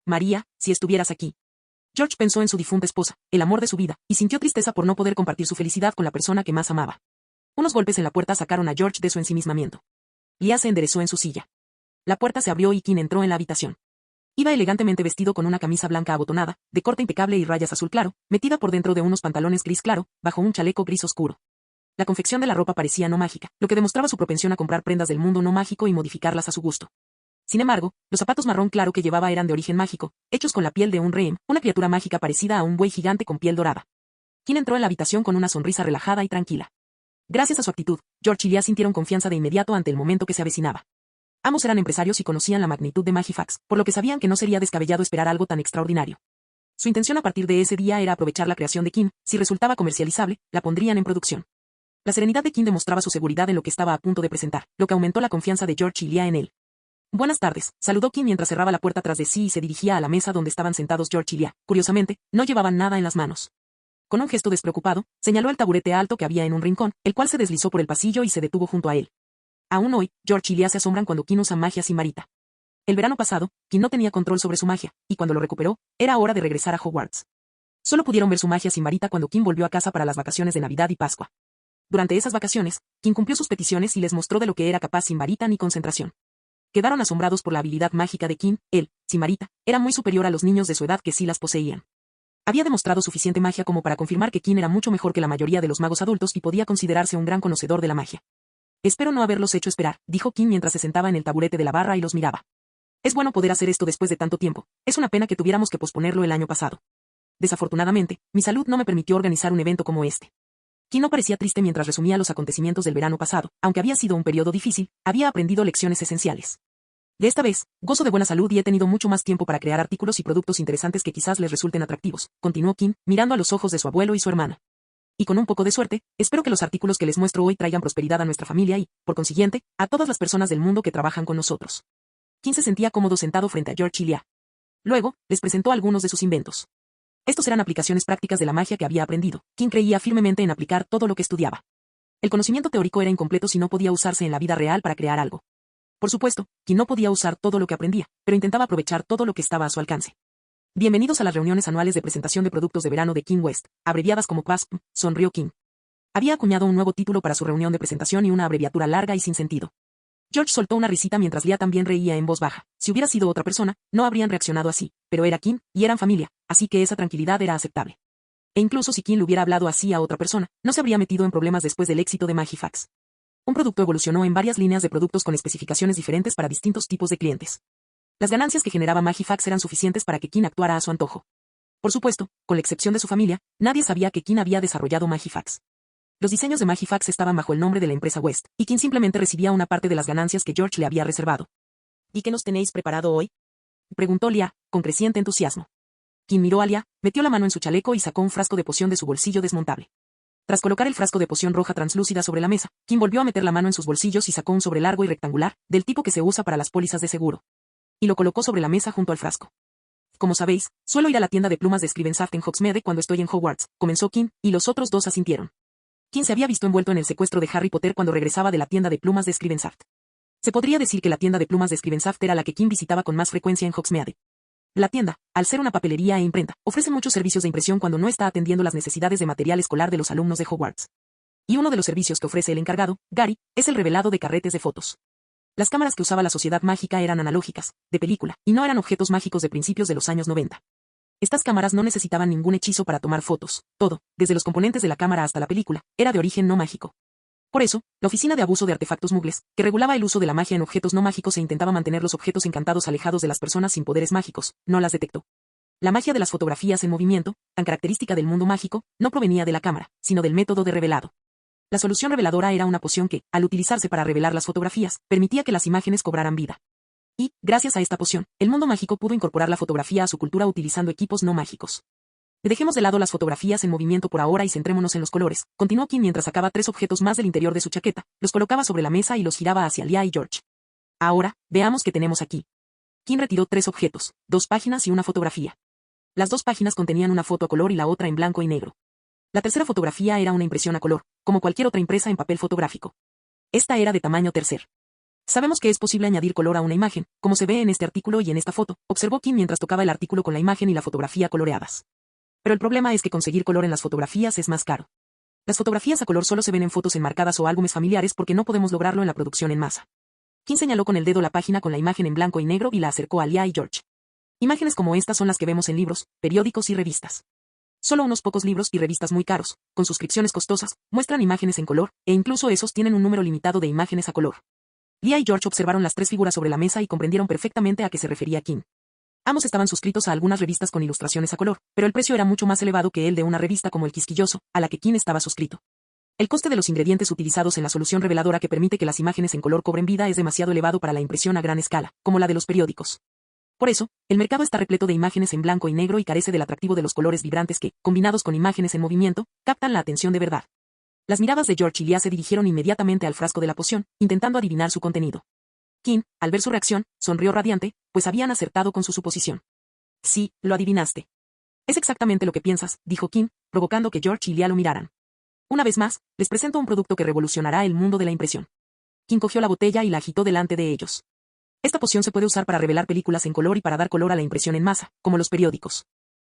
S2: María, si estuvieras aquí. George pensó en su difunta esposa, el amor de su vida, y sintió tristeza por no poder compartir su felicidad con la persona que más amaba. Unos golpes en la puerta sacaron a George de su ensimismamiento. Lia se enderezó en su silla. La puerta se abrió y Kim entró en la habitación. Iba elegantemente vestido con una camisa blanca abotonada, de corte impecable y rayas azul claro, metida por dentro de unos pantalones gris claro, bajo un chaleco gris oscuro. La confección de la ropa parecía no mágica, lo que demostraba su propensión a comprar prendas del mundo no mágico y modificarlas a su gusto. Sin embargo, los zapatos marrón claro que llevaba eran de origen mágico, hechos con la piel de un rehén, una criatura mágica parecida a un buey gigante con piel dorada. Kim entró en la habitación con una sonrisa relajada y tranquila. Gracias a su actitud, George y Lia sintieron confianza de inmediato ante el momento que se avecinaba. Ambos eran empresarios y conocían la magnitud de Magifax, por lo que sabían que no sería descabellado esperar algo tan extraordinario. Su intención a partir de ese día era aprovechar la creación de Kim, si resultaba comercializable, la pondrían en producción. La serenidad de Kim demostraba su seguridad en lo que estaba a punto de presentar, lo que aumentó la confianza de George y Lia en él. Buenas tardes, saludó Kim mientras cerraba la puerta tras de sí y se dirigía a la mesa donde estaban sentados George y Lia. Curiosamente, no llevaban nada en las manos. Con un gesto despreocupado, señaló el taburete alto que había en un rincón, el cual se deslizó por el pasillo y se detuvo junto a él. Aún hoy, George y Lia se asombran cuando Kim usa magia sin varita. El verano pasado, Kim no tenía control sobre su magia, y cuando lo recuperó, era hora de regresar a Hogwarts. Solo pudieron ver su magia sin varita cuando Kim volvió a casa para las vacaciones de Navidad y Pascua. Durante esas vacaciones, Kim cumplió sus peticiones y les mostró de lo que era capaz sin varita ni concentración. Quedaron asombrados por la habilidad mágica de Kim. Él, sin varita, era muy superior a los niños de su edad que sí las poseían. Había demostrado suficiente magia como para confirmar que Kim era mucho mejor que la mayoría de los magos adultos y podía considerarse un gran conocedor de la magia. Espero no haberlos hecho esperar, dijo Kim mientras se sentaba en el taburete de la barra y los miraba. Es bueno poder hacer esto después de tanto tiempo, es una pena que tuviéramos que posponerlo el año pasado. Desafortunadamente, mi salud no me permitió organizar un evento como este. Kim no parecía triste mientras resumía los acontecimientos del verano pasado, aunque había sido un periodo difícil, había aprendido lecciones esenciales. De esta vez, gozo de buena salud y he tenido mucho más tiempo para crear artículos y productos interesantes que quizás les resulten atractivos, continuó Kim, mirando a los ojos de su abuelo y su hermana. Y con un poco de suerte, espero que los artículos que les muestro hoy traigan prosperidad a nuestra familia y, por consiguiente, a todas las personas del mundo que trabajan con nosotros. Kim se sentía cómodo sentado frente a George y Leah. Luego, les presentó algunos de sus inventos. Estos eran aplicaciones prácticas de la magia que había aprendido. Kim creía firmemente en aplicar todo lo que estudiaba. El conocimiento teórico era incompleto si no podía usarse en la vida real para crear algo. Por supuesto, Kim no podía usar todo lo que aprendía, pero intentaba aprovechar todo lo que estaba a su alcance. Bienvenidos a las reuniones anuales de presentación de productos de verano de Kim West, abreviadas como PASP, sonrió Kim. Había acuñado un nuevo título para su reunión de presentación y una abreviatura larga y sin sentido. George soltó una risita mientras Leah también reía en voz baja. Si hubiera sido otra persona, no habrían reaccionado así, pero era Kim, y eran familia, así que esa tranquilidad era aceptable. E incluso si Kim le hubiera hablado así a otra persona, no se habría metido en problemas después del éxito de Magifax. Un producto evolucionó en varias líneas de productos con especificaciones diferentes para distintos tipos de clientes. Las ganancias que generaba Magifax eran suficientes para que Kim actuara a su antojo. Por supuesto, con la excepción de su familia, nadie sabía que Kim había desarrollado Magifax. Los diseños de Magifax estaban bajo el nombre de la empresa West, y Kim simplemente recibía una parte de las ganancias que George le había reservado. ¿Y qué nos tenéis preparado hoy?, preguntó Leah, con creciente entusiasmo. Kim miró a Leah, metió la mano en su chaleco y sacó un frasco de poción de su bolsillo desmontable. Tras colocar el frasco de poción roja translúcida sobre la mesa, Kim volvió a meter la mano en sus bolsillos y sacó un sobre largo y rectangular, del tipo que se usa para las pólizas de seguro. Y lo colocó sobre la mesa junto al frasco. Como sabéis, suelo ir a la tienda de plumas de Scrivensaft en Hogsmeade cuando estoy en Hogwarts, comenzó Kim, y los otros dos asintieron. Kim se había visto envuelto en el secuestro de Harry Potter cuando regresaba de la tienda de plumas de Scrivensaft. Se podría decir que la tienda de plumas de Scrivensaft era la que Kim visitaba con más frecuencia en Hogsmeade. La tienda, al ser una papelería e imprenta, ofrece muchos servicios de impresión cuando no está atendiendo las necesidades de material escolar de los alumnos de Hogwarts. Y uno de los servicios que ofrece el encargado, Gary, es el revelado de carretes de fotos. Las cámaras que usaba la sociedad mágica eran analógicas, de película, y no eran objetos mágicos de principios de los años 90. Estas cámaras no necesitaban ningún hechizo para tomar fotos, todo, desde los componentes de la cámara hasta la película, era de origen no mágico. Por eso, la Oficina de Abuso de Artefactos Muggles, que regulaba el uso de la magia en objetos no mágicos e intentaba mantener los objetos encantados alejados de las personas sin poderes mágicos, no las detectó. La magia de las fotografías en movimiento, tan característica del mundo mágico, no provenía de la cámara, sino del método de revelado. La solución reveladora era una poción que, al utilizarse para revelar las fotografías, permitía que las imágenes cobraran vida. Y, gracias a esta poción, el mundo mágico pudo incorporar la fotografía a su cultura utilizando equipos no mágicos. Dejemos de lado las fotografías en movimiento por ahora y centrémonos en los colores, continuó Kim mientras sacaba 3 objetos más del interior de su chaqueta, los colocaba sobre la mesa y los giraba hacia Leah y George. Ahora, veamos qué tenemos aquí. Kim retiró 3 objetos, 2 páginas y una fotografía. Las 2 páginas contenían una foto a color y la otra en blanco y negro. La tercera fotografía era una impresión a color, como cualquier otra impresa en papel fotográfico. Esta era de tamaño tercer. Sabemos que es posible añadir color a una imagen, como se ve en este artículo y en esta foto, observó Kim mientras tocaba el artículo con la imagen y la fotografía coloreadas. Pero el problema es que conseguir color en las fotografías es más caro. Las fotografías a color solo se ven en fotos enmarcadas o álbumes familiares porque no podemos lograrlo en la producción en masa. Kim señaló con el dedo la página con la imagen en blanco y negro y la acercó a Leah y George. Imágenes como estas son las que vemos en libros, periódicos y revistas. Solo unos pocos libros y revistas muy caros, con suscripciones costosas, muestran imágenes en color, e incluso esos tienen un número limitado de imágenes a color. Leah y George observaron las 3 figuras sobre la mesa y comprendieron perfectamente a qué se refería Kim. Ambos estaban suscritos a algunas revistas con ilustraciones a color, pero el precio era mucho más elevado que el de una revista como El Quisquilloso, a la que Kim estaba suscrito. El coste de los ingredientes utilizados en la solución reveladora que permite que las imágenes en color cobren vida es demasiado elevado para la impresión a gran escala, como la de los periódicos. Por eso, el mercado está repleto de imágenes en blanco y negro y carece del atractivo de los colores vibrantes que, combinados con imágenes en movimiento, captan la atención de verdad. Las miradas de George y Leah se dirigieron inmediatamente al frasco de la poción, intentando adivinar su contenido. Kim, al ver su reacción, sonrió radiante, pues habían acertado con su suposición. Sí, lo adivinaste. Es exactamente lo que piensas, dijo Kim, provocando que George y Leah lo miraran. Una vez más, les presento un producto que revolucionará el mundo de la impresión. Kim cogió la botella y la agitó delante de ellos. Esta poción se puede usar para revelar películas en color y para dar color a la impresión en masa, como los periódicos.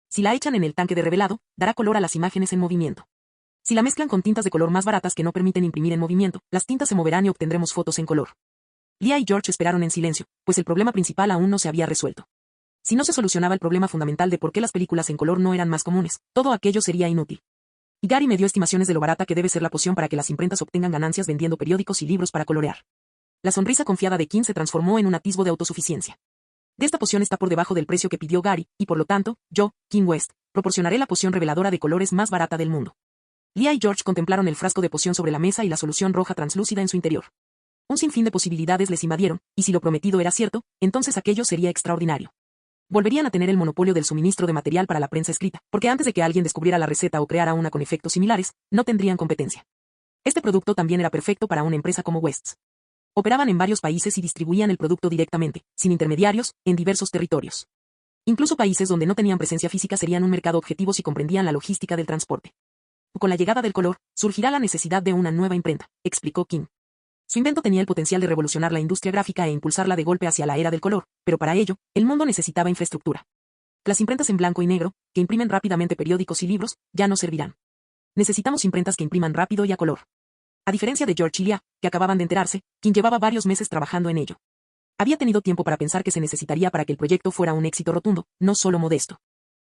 S2: Si la echan en el tanque de revelado, dará color a las imágenes en movimiento. Si la mezclan con tintas de color más baratas que no permiten imprimir en movimiento, las tintas se moverán y obtendremos fotos en color. Leah y George esperaron en silencio, pues el problema principal aún no se había resuelto. Si no se solucionaba el problema fundamental de por qué las películas en color no eran más comunes, todo aquello sería inútil. Y Gary me dio estimaciones de lo barata que debe ser la poción para que las imprentas obtengan ganancias vendiendo periódicos y libros para colorear. La sonrisa confiada de Kim se transformó en un atisbo de autosuficiencia. De esta poción está por debajo del precio que pidió Gary, y por lo tanto, yo, Kim West, proporcionaré la poción reveladora de colores más barata del mundo. Leah y George contemplaron el frasco de poción sobre la mesa y la solución roja translúcida en su interior. Un sinfín de posibilidades les invadieron, y si lo prometido era cierto, entonces aquello sería extraordinario. Volverían a tener el monopolio del suministro de material para la prensa escrita, porque antes de que alguien descubriera la receta o creara una con efectos similares, no tendrían competencia. Este producto también era perfecto para una empresa como West's. Operaban en varios países y distribuían el producto directamente, sin intermediarios, en diversos territorios. Incluso países donde no tenían presencia física serían un mercado objetivo si comprendían la logística del transporte. Con la llegada del color, surgirá la necesidad de una nueva imprenta, explicó King. Su invento tenía el potencial de revolucionar la industria gráfica e impulsarla de golpe hacia la era del color, pero para ello, el mundo necesitaba infraestructura. Las imprentas en blanco y negro, que imprimen rápidamente periódicos y libros, ya no servirán. Necesitamos imprentas que impriman rápido y a color. A diferencia de George y Leah, que acababan de enterarse, quien llevaba varios meses trabajando en ello. Había tenido tiempo para pensar que se necesitaría para que el proyecto fuera un éxito rotundo, no solo modesto.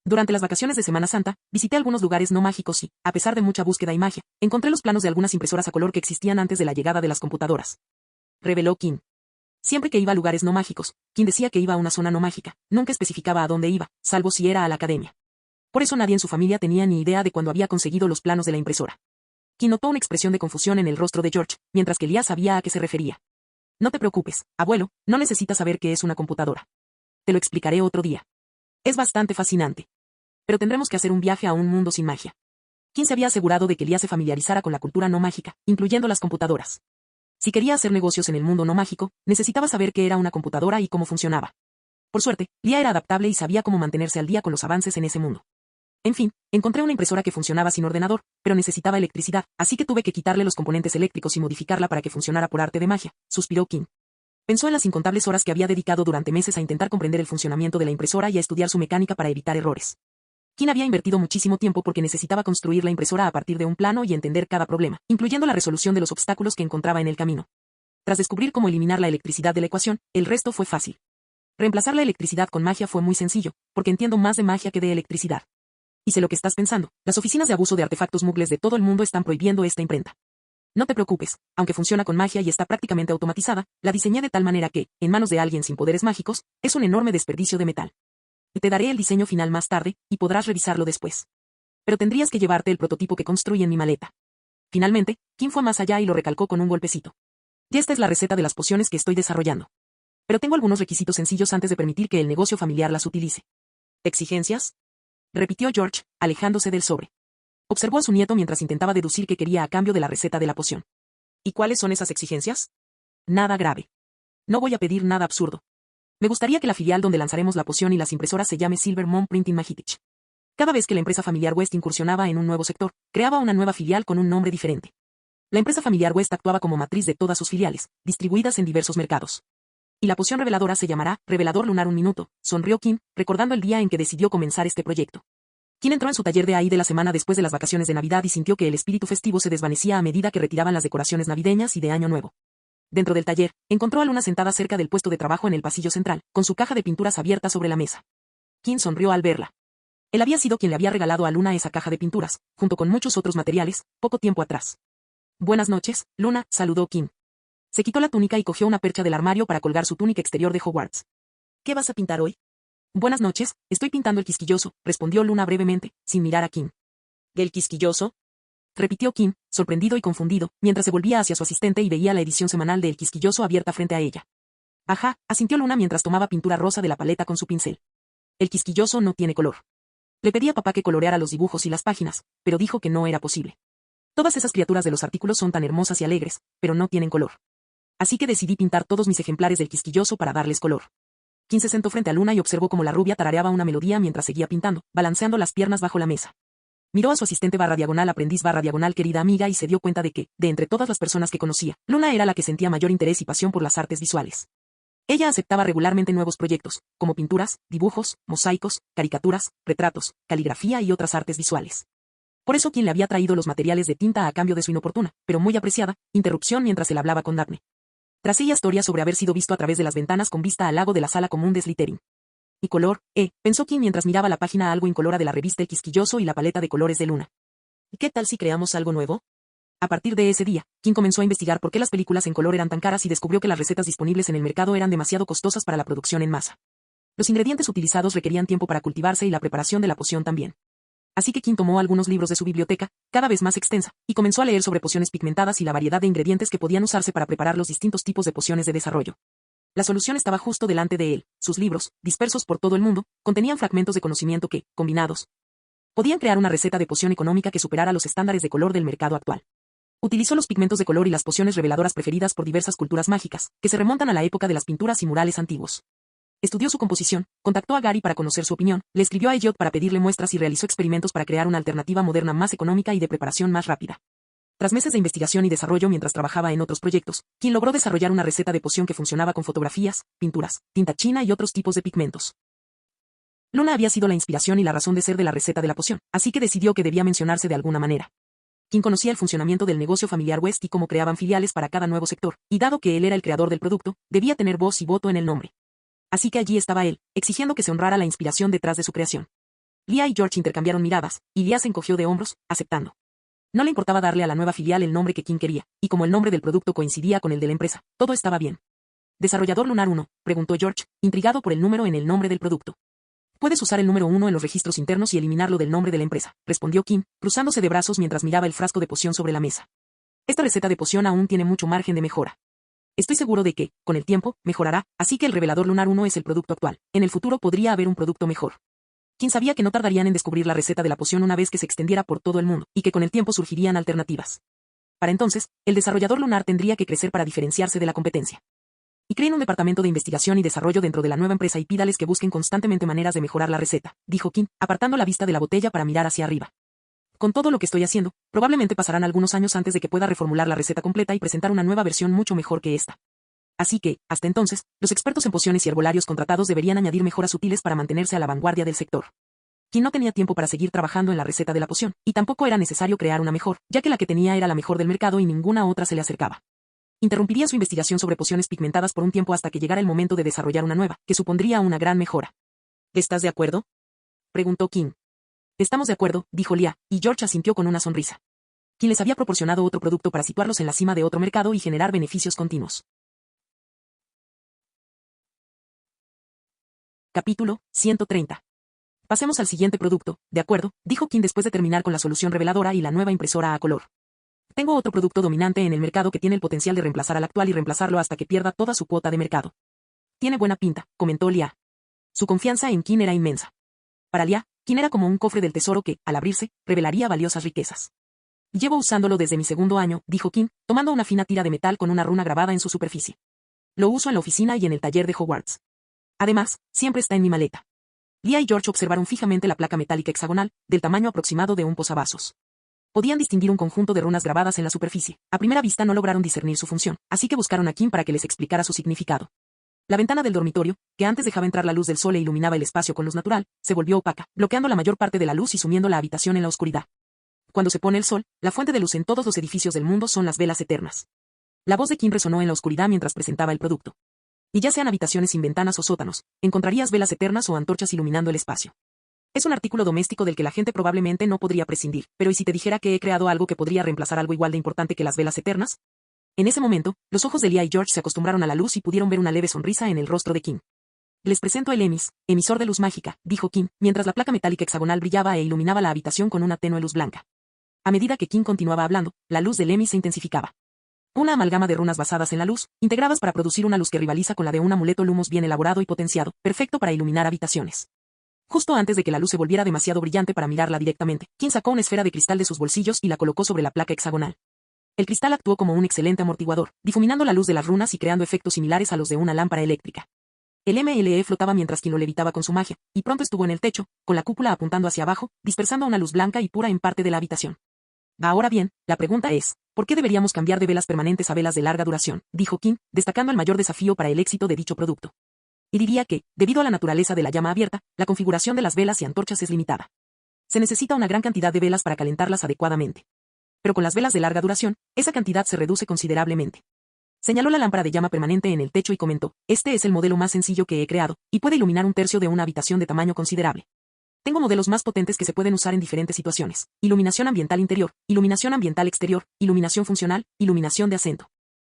S2: Durante las vacaciones de Semana Santa, visité algunos lugares no mágicos y, a pesar de mucha búsqueda y magia, encontré los planos de algunas impresoras a color que existían antes de la llegada de las computadoras. Reveló King. Siempre que iba a lugares no mágicos, King decía que iba a una zona no mágica, nunca especificaba a dónde iba, salvo si era a la academia. Por eso nadie en su familia tenía ni idea de cuándo había conseguido los planos de la impresora. King notó una expresión de confusión en el rostro de George, mientras que Leah sabía a qué se refería. No te preocupes, abuelo, no necesitas saber qué es una computadora. Te lo explicaré otro día. Es bastante fascinante. Pero tendremos que hacer un viaje a un mundo sin magia. King se había asegurado de que Leah se familiarizara con la cultura no mágica, incluyendo las computadoras. Si quería hacer negocios en el mundo no mágico, necesitaba saber qué era una computadora y cómo funcionaba. Por suerte, Leah era adaptable y sabía cómo mantenerse al día con los avances en ese mundo. En fin, encontré una impresora que funcionaba sin ordenador, pero necesitaba electricidad, así que tuve que quitarle los componentes eléctricos y modificarla para que funcionara por arte de magia, suspiró King. Pensó en las incontables horas que había dedicado durante meses a intentar comprender el funcionamiento de la impresora y a estudiar su mecánica para evitar errores. King había invertido muchísimo tiempo porque necesitaba construir la impresora a partir de un plano y entender cada problema, incluyendo la resolución de los obstáculos que encontraba en el camino. Tras descubrir cómo eliminar la electricidad de la ecuación, el resto fue fácil. Reemplazar la electricidad con magia fue muy sencillo, porque entiendo más de magia que de electricidad. Y sé lo que estás pensando, las oficinas de abuso de artefactos muggles de todo el mundo están prohibiendo esta imprenta. No te preocupes, aunque funciona con magia y está prácticamente automatizada, la diseñé de tal manera que, en manos de alguien sin poderes mágicos, es un enorme desperdicio de metal. Te daré el diseño final más tarde, y podrás revisarlo después. Pero tendrías que llevarte el prototipo que construí en mi maleta. Finalmente, King fue más allá y lo recalcó con un golpecito. Ya esta es la receta de las pociones que estoy desarrollando. Pero tengo algunos requisitos sencillos antes de permitir que el negocio familiar las utilice. ¿Exigencias?, repitió George, alejándose del sobre. Observó a su nieto mientras intentaba deducir qué quería a cambio de la receta de la poción. ¿Y cuáles son esas exigencias? Nada grave. No voy a pedir nada absurdo. Me gustaría que la filial donde lanzaremos la poción y las impresoras se llame Silver Moon Printing Magitech. Cada vez que la empresa familiar West incursionaba en un nuevo sector, creaba una nueva filial con un nombre diferente. La empresa familiar West actuaba como matriz de todas sus filiales, distribuidas en diversos mercados. Y la poción reveladora se llamará Revelador Lunar un Minuto, sonrió King, recordando el día en que decidió comenzar este proyecto. King entró en su taller de ahí de la semana después de las vacaciones de Navidad y sintió que el espíritu festivo se desvanecía a medida que retiraban las decoraciones navideñas y de Año Nuevo. Dentro del taller, encontró a Luna sentada cerca del puesto de trabajo en el pasillo central, con su caja de pinturas abierta sobre la mesa. King sonrió al verla. Él había sido quien le había regalado a Luna esa caja de pinturas, junto con muchos otros materiales, poco tiempo atrás. Buenas noches, Luna, saludó King. Se quitó la túnica y cogió una percha del armario para colgar su túnica exterior de Hogwarts. ¿Qué vas a pintar hoy? Buenas noches, estoy pintando el quisquilloso, respondió Luna brevemente, sin mirar a King. ¿El quisquilloso?, repitió King, sorprendido y confundido, mientras se volvía hacia su asistente y veía la edición semanal de El Quisquilloso abierta frente a ella. Ajá, asintió Luna mientras tomaba pintura rosa de la paleta con su pincel. El Quisquilloso no tiene color. Le pedí a papá que coloreara los dibujos y las páginas, pero dijo que no era posible. Todas esas criaturas de los artículos son tan hermosas y alegres, pero no tienen color. Así que decidí pintar todos mis ejemplares del Quisquilloso para darles color. King se sentó frente a Luna y observó cómo la rubia tarareaba una melodía mientras seguía pintando, balanceando las piernas bajo la mesa. Miró a su asistente /aprendiz querida amiga y se dio cuenta de que, de entre todas las personas que conocía, Luna era la que sentía mayor interés y pasión por las artes visuales. Ella aceptaba regularmente nuevos proyectos, como pinturas, dibujos, mosaicos, caricaturas, retratos, caligrafía y otras artes visuales. Por eso King le había traído los materiales de tinta a cambio de su inoportuna, pero muy apreciada, interrupción mientras él hablaba con Daphne. Tras ella historia sobre haber sido visto a través de las ventanas con vista al lago de la sala común de Slytherin. Y color, pensó King mientras miraba la página algo incolora de la revista El Quisquilloso y la paleta de colores de Luna. ¿Y qué tal si creamos algo nuevo? A partir de ese día, King comenzó a investigar por qué las películas en color eran tan caras y descubrió que las recetas disponibles en el mercado eran demasiado costosas para la producción en masa. Los ingredientes utilizados requerían tiempo para cultivarse y la preparación de la poción también. Así que Kim tomó algunos libros de su biblioteca, cada vez más extensa, y comenzó a leer sobre pociones pigmentadas y la variedad de ingredientes que podían usarse para preparar los distintos tipos de pociones de desarrollo. La solución estaba justo delante de él. Sus libros, dispersos por todo el mundo, contenían fragmentos de conocimiento que, combinados, podían crear una receta de poción económica que superara los estándares de color del mercado actual. Utilizó los pigmentos de color y las pociones reveladoras preferidas por diversas culturas mágicas, que se remontan a la época de las pinturas y murales antiguos. Estudió su composición, contactó a Gary para conocer su opinión, le escribió a Elliot para pedirle muestras y realizó experimentos para crear una alternativa moderna más económica y de preparación más rápida. Tras meses de investigación y desarrollo mientras trabajaba en otros proyectos, Kim logró desarrollar una receta de poción que funcionaba con fotografías, pinturas, tinta china y otros tipos de pigmentos. Luna había sido la inspiración y la razón de ser de la receta de la poción, así que decidió que debía mencionarse de alguna manera. Kim conocía el funcionamiento del negocio familiar West y cómo creaban filiales para cada nuevo sector, y dado que él era el creador del producto, debía tener voz y voto en el nombre. Así que allí estaba él, exigiendo que se honrara la inspiración detrás de su creación. Leah y George intercambiaron miradas, y Leah se encogió de hombros, aceptando. No le importaba darle a la nueva filial el nombre que Kim quería, y como el nombre del producto coincidía con el de la empresa, todo estaba bien. ¿Desarrollador Lunar 1? Preguntó George, intrigado por el número en el nombre del producto. Puedes usar el número 1 en los registros internos y eliminarlo del nombre de la empresa, respondió Kim, cruzándose de brazos mientras miraba el frasco de poción sobre la mesa. Esta receta de poción aún tiene mucho margen de mejora. Estoy seguro de que, con el tiempo, mejorará, así que el revelador Lunar 1 es el producto actual. En el futuro podría haber un producto mejor. Kim sabía que no tardarían en descubrir la receta de la poción una vez que se extendiera por todo el mundo, y que con el tiempo surgirían alternativas. Para entonces, el desarrollador lunar tendría que crecer para diferenciarse de la competencia. Y creen un departamento de investigación y desarrollo dentro de la nueva empresa y pídales que busquen constantemente maneras de mejorar la receta, dijo Kim, apartando la vista de la botella para mirar hacia arriba. Con todo lo que estoy haciendo, probablemente pasarán algunos años antes de que pueda reformular la receta completa y presentar una nueva versión mucho mejor que esta. Así que, hasta entonces, los expertos en pociones y herbolarios contratados deberían añadir mejoras sutiles para mantenerse a la vanguardia del sector. Kim no tenía tiempo para seguir trabajando en la receta de la poción, y tampoco era necesario crear una mejor, ya que la que tenía era la mejor del mercado y ninguna otra se le acercaba. Interrumpiría su investigación sobre pociones pigmentadas por un tiempo hasta que llegara el momento de desarrollar una nueva, que supondría una gran mejora. ¿Estás de acuerdo?, preguntó Kim. Estamos de acuerdo, dijo Leah, y George asintió con una sonrisa. Kim les había proporcionado otro producto para situarlos en la cima de otro mercado y generar beneficios continuos. Capítulo 130. Pasemos al siguiente producto, de acuerdo, dijo Kim después de terminar con la solución reveladora y la nueva impresora a color. Tengo otro producto dominante en el mercado que tiene el potencial de reemplazar al actual y reemplazarlo hasta que pierda toda su cuota de mercado. Tiene buena pinta, comentó Leah. Su confianza en Kim era inmensa. Para Leah, Kim era como un cofre del tesoro que, al abrirse, revelaría valiosas riquezas. Llevo usándolo desde mi segundo año, dijo Kim, tomando una fina tira de metal con una runa grabada en su superficie. Lo uso en la oficina y en el taller de Hogwarts. Además, siempre está en mi maleta. Leah y George observaron fijamente la placa metálica hexagonal, del tamaño aproximado de un posavasos. Podían distinguir un conjunto de runas grabadas en la superficie. A primera vista no lograron discernir su función, así que buscaron a Kim para que les explicara su significado. La ventana del dormitorio, que antes dejaba entrar la luz del sol e iluminaba el espacio con luz natural, se volvió opaca, bloqueando la mayor parte de la luz y sumiendo la habitación en la oscuridad. Cuando se pone el sol, la fuente de luz en todos los edificios del mundo son las velas eternas. La voz de Kim resonó en la oscuridad mientras presentaba el producto. Y ya sean habitaciones sin ventanas o sótanos, encontrarías velas eternas o antorchas iluminando el espacio. Es un artículo doméstico del que la gente probablemente no podría prescindir, pero ¿y si te dijera que he creado algo que podría reemplazar algo igual de importante que las velas eternas? En ese momento, los ojos de Leah y George se acostumbraron a la luz y pudieron ver una leve sonrisa en el rostro de Kim. Les presento el EMIS, emisor de luz mágica, dijo Kim, mientras la placa metálica hexagonal brillaba e iluminaba la habitación con una tenue luz blanca. A medida que Kim continuaba hablando, la luz del EMIS se intensificaba. Una amalgama de runas basadas en la luz, integradas para producir una luz que rivaliza con la de un amuleto lumos bien elaborado y potenciado, perfecto para iluminar habitaciones. Justo antes de que la luz se volviera demasiado brillante para mirarla directamente, Kim sacó una esfera de cristal de sus bolsillos y la colocó sobre la placa hexagonal. El cristal actuó como un excelente amortiguador, difuminando la luz de las runas y creando efectos similares a los de una lámpara eléctrica. El MLE flotaba mientras Kim lo levitaba con su magia, y pronto estuvo en el techo, con la cúpula apuntando hacia abajo, dispersando una luz blanca y pura en parte de la habitación. Ahora bien, la pregunta es, ¿por qué deberíamos cambiar de velas permanentes a velas de larga duración?, dijo Kim, destacando el mayor desafío para el éxito de dicho producto. Y diría que, debido a la naturaleza de la llama abierta, la configuración de las velas y antorchas es limitada. Se necesita una gran cantidad de velas para calentarlas adecuadamente. Pero con las velas de larga duración, esa cantidad se reduce considerablemente. Señaló la lámpara de llama permanente en el techo y comentó, este es el modelo más sencillo que he creado, y puede iluminar un tercio de una habitación de tamaño considerable. Tengo modelos más potentes que se pueden usar en diferentes situaciones: iluminación ambiental interior, iluminación ambiental exterior, iluminación funcional, iluminación de acento.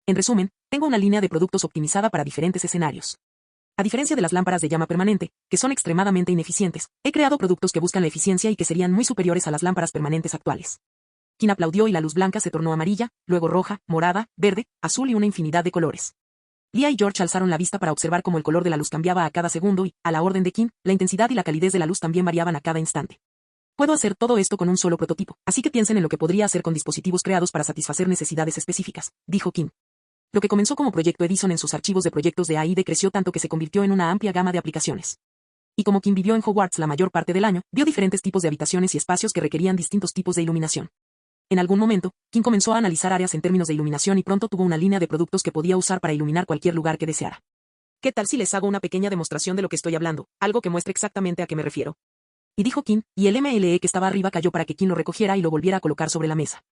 S2: En resumen, tengo una línea de productos optimizada para diferentes escenarios. A diferencia de las lámparas de llama permanente, que son extremadamente ineficientes, he creado productos que buscan la eficiencia y que serían muy superiores a las lámparas permanentes actuales. Kim aplaudió y la luz blanca se tornó amarilla, luego roja, morada, verde, azul y una infinidad de colores. Leah y George alzaron la vista para observar cómo el color de la luz cambiaba a cada segundo y, a la orden de Kim, la intensidad y la calidez de la luz también variaban a cada instante. Puedo hacer todo esto con un solo prototipo, así que piensen en lo que podría hacer con dispositivos creados para satisfacer necesidades específicas, dijo Kim. Lo que comenzó como Proyecto Edison en sus archivos de proyectos de AID creció tanto que se convirtió en una amplia gama de aplicaciones. Y como Kim vivió en Hogwarts la mayor parte del año, vio diferentes tipos de habitaciones y espacios que requerían distintos tipos de iluminación. En algún momento, Kim comenzó a analizar áreas en términos de iluminación y pronto tuvo una línea de productos que podía usar para iluminar cualquier lugar que deseara. ¿Qué tal si les hago una pequeña demostración de lo que estoy hablando, algo que muestre exactamente a qué me refiero? Y dijo Kim, y el MLE que estaba arriba cayó para que Kim lo recogiera y lo volviera a colocar sobre la mesa.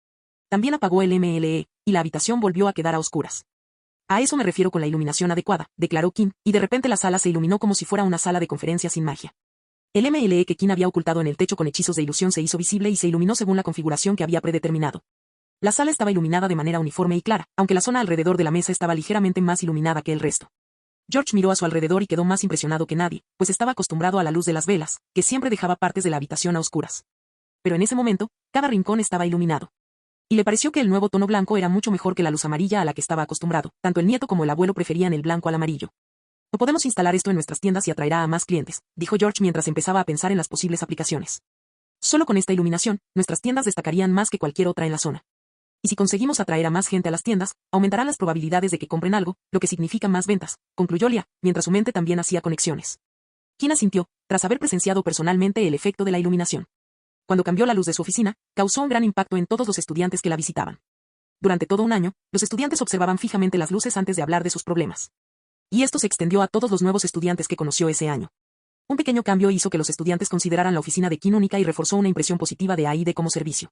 S2: También apagó el MLE, y la habitación volvió a quedar a oscuras. A eso me refiero con la iluminación adecuada, declaró Kim, y de repente la sala se iluminó como si fuera una sala de conferencias sin magia. El MLE que Kim había ocultado en el techo con hechizos de ilusión se hizo visible y se iluminó según la configuración que había predeterminado. La sala estaba iluminada de manera uniforme y clara, aunque la zona alrededor de la mesa estaba ligeramente más iluminada que el resto. George miró a su alrededor y quedó más impresionado que nadie, pues estaba acostumbrado a la luz de las velas, que siempre dejaba partes de la habitación a oscuras. Pero en ese momento, cada rincón estaba iluminado. Y le pareció que el nuevo tono blanco era mucho mejor que la luz amarilla a la que estaba acostumbrado. Tanto el nieto como el abuelo preferían el blanco al amarillo. No podemos instalar esto en nuestras tiendas y atraerá a más clientes, dijo George mientras empezaba a pensar en las posibles aplicaciones. Solo con esta iluminación, nuestras tiendas destacarían más que cualquier otra en la zona. Y si conseguimos atraer a más gente a las tiendas, aumentarán las probabilidades de que compren algo, lo que significa más ventas, concluyó Leah, mientras su mente también hacía conexiones. Kim asintió, tras haber presenciado personalmente el efecto de la iluminación. Cuando cambió la luz de su oficina, causó un gran impacto en todos los estudiantes que la visitaban. Durante todo un año, los estudiantes observaban fijamente las luces antes de hablar de sus problemas. Y esto se extendió a todos los nuevos estudiantes que conoció ese año. Un pequeño cambio hizo que los estudiantes consideraran la oficina de Kim única y reforzó una impresión positiva de AID como servicio.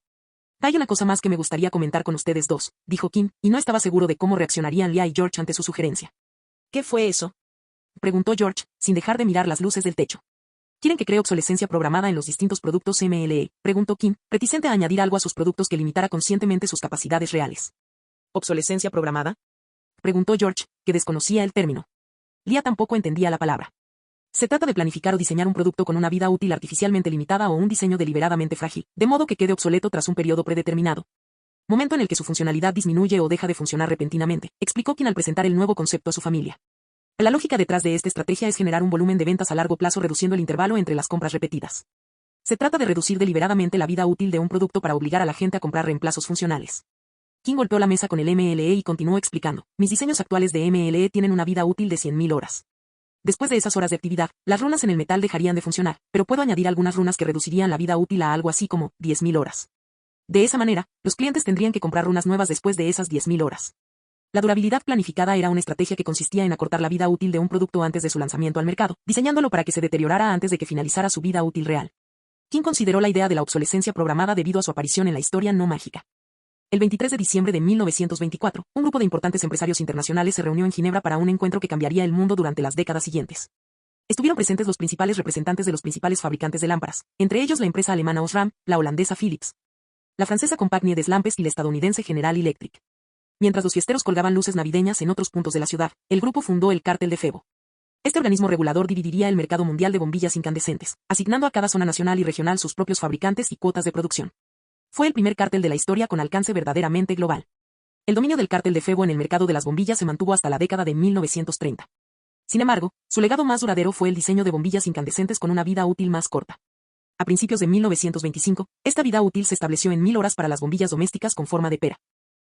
S2: Hay una cosa más que me gustaría comentar con ustedes dos, dijo Kim, y no estaba seguro de cómo reaccionarían Leah y George ante su sugerencia. ¿Qué fue eso?, preguntó George, sin dejar de mirar las luces del techo. ¿Quieren que cree obsolescencia programada en los distintos productos MLE?, preguntó Kim, reticente a añadir algo a sus productos que limitara conscientemente sus capacidades reales. ¿Obsolescencia programada?, preguntó George, que desconocía el término. Leah tampoco entendía la palabra. Se trata de planificar o diseñar un producto con una vida útil artificialmente limitada o un diseño deliberadamente frágil, de modo que quede obsoleto tras un periodo predeterminado. Momento en el que su funcionalidad disminuye o deja de funcionar repentinamente, explicó Kim al presentar el nuevo concepto a su familia. La lógica detrás de esta estrategia es generar un volumen de ventas a largo plazo reduciendo el intervalo entre las compras repetidas. Se trata de reducir deliberadamente la vida útil de un producto para obligar a la gente a comprar reemplazos funcionales. Kim golpeó la mesa con el MLE y continuó explicando, mis diseños actuales de MLE tienen una vida útil de 100.000 horas. Después de esas horas de actividad, las runas en el metal dejarían de funcionar, pero puedo añadir algunas runas que reducirían la vida útil a algo así como 10.000 horas. De esa manera, los clientes tendrían que comprar runas nuevas después de esas 10.000 horas. La durabilidad planificada era una estrategia que consistía en acortar la vida útil de un producto antes de su lanzamiento al mercado, diseñándolo para que se deteriorara antes de que finalizara su vida útil real. Kim consideró la idea de la obsolescencia programada debido a su aparición en la historia no mágica. El 23 de diciembre de 1924, un grupo de importantes empresarios internacionales se reunió en Ginebra para un encuentro que cambiaría el mundo durante las décadas siguientes. Estuvieron presentes los principales representantes de los principales fabricantes de lámparas, entre ellos la empresa alemana Osram, la holandesa Philips, la francesa Compagnie des Lampes y la estadounidense General Electric. Mientras los fiesteros colgaban luces navideñas en otros puntos de la ciudad, el grupo fundó el Cártel de Febo. Este organismo regulador dividiría el mercado mundial de bombillas incandescentes, asignando a cada zona nacional y regional sus propios fabricantes y cuotas de producción. Fue el primer cártel de la historia con alcance verdaderamente global. El dominio del Cártel de Febo en el mercado de las bombillas se mantuvo hasta la década de 1930. Sin embargo, su legado más duradero fue el diseño de bombillas incandescentes con una vida útil más corta. A principios de 1925, esta vida útil se estableció en 1.000 horas para las bombillas domésticas con forma de pera.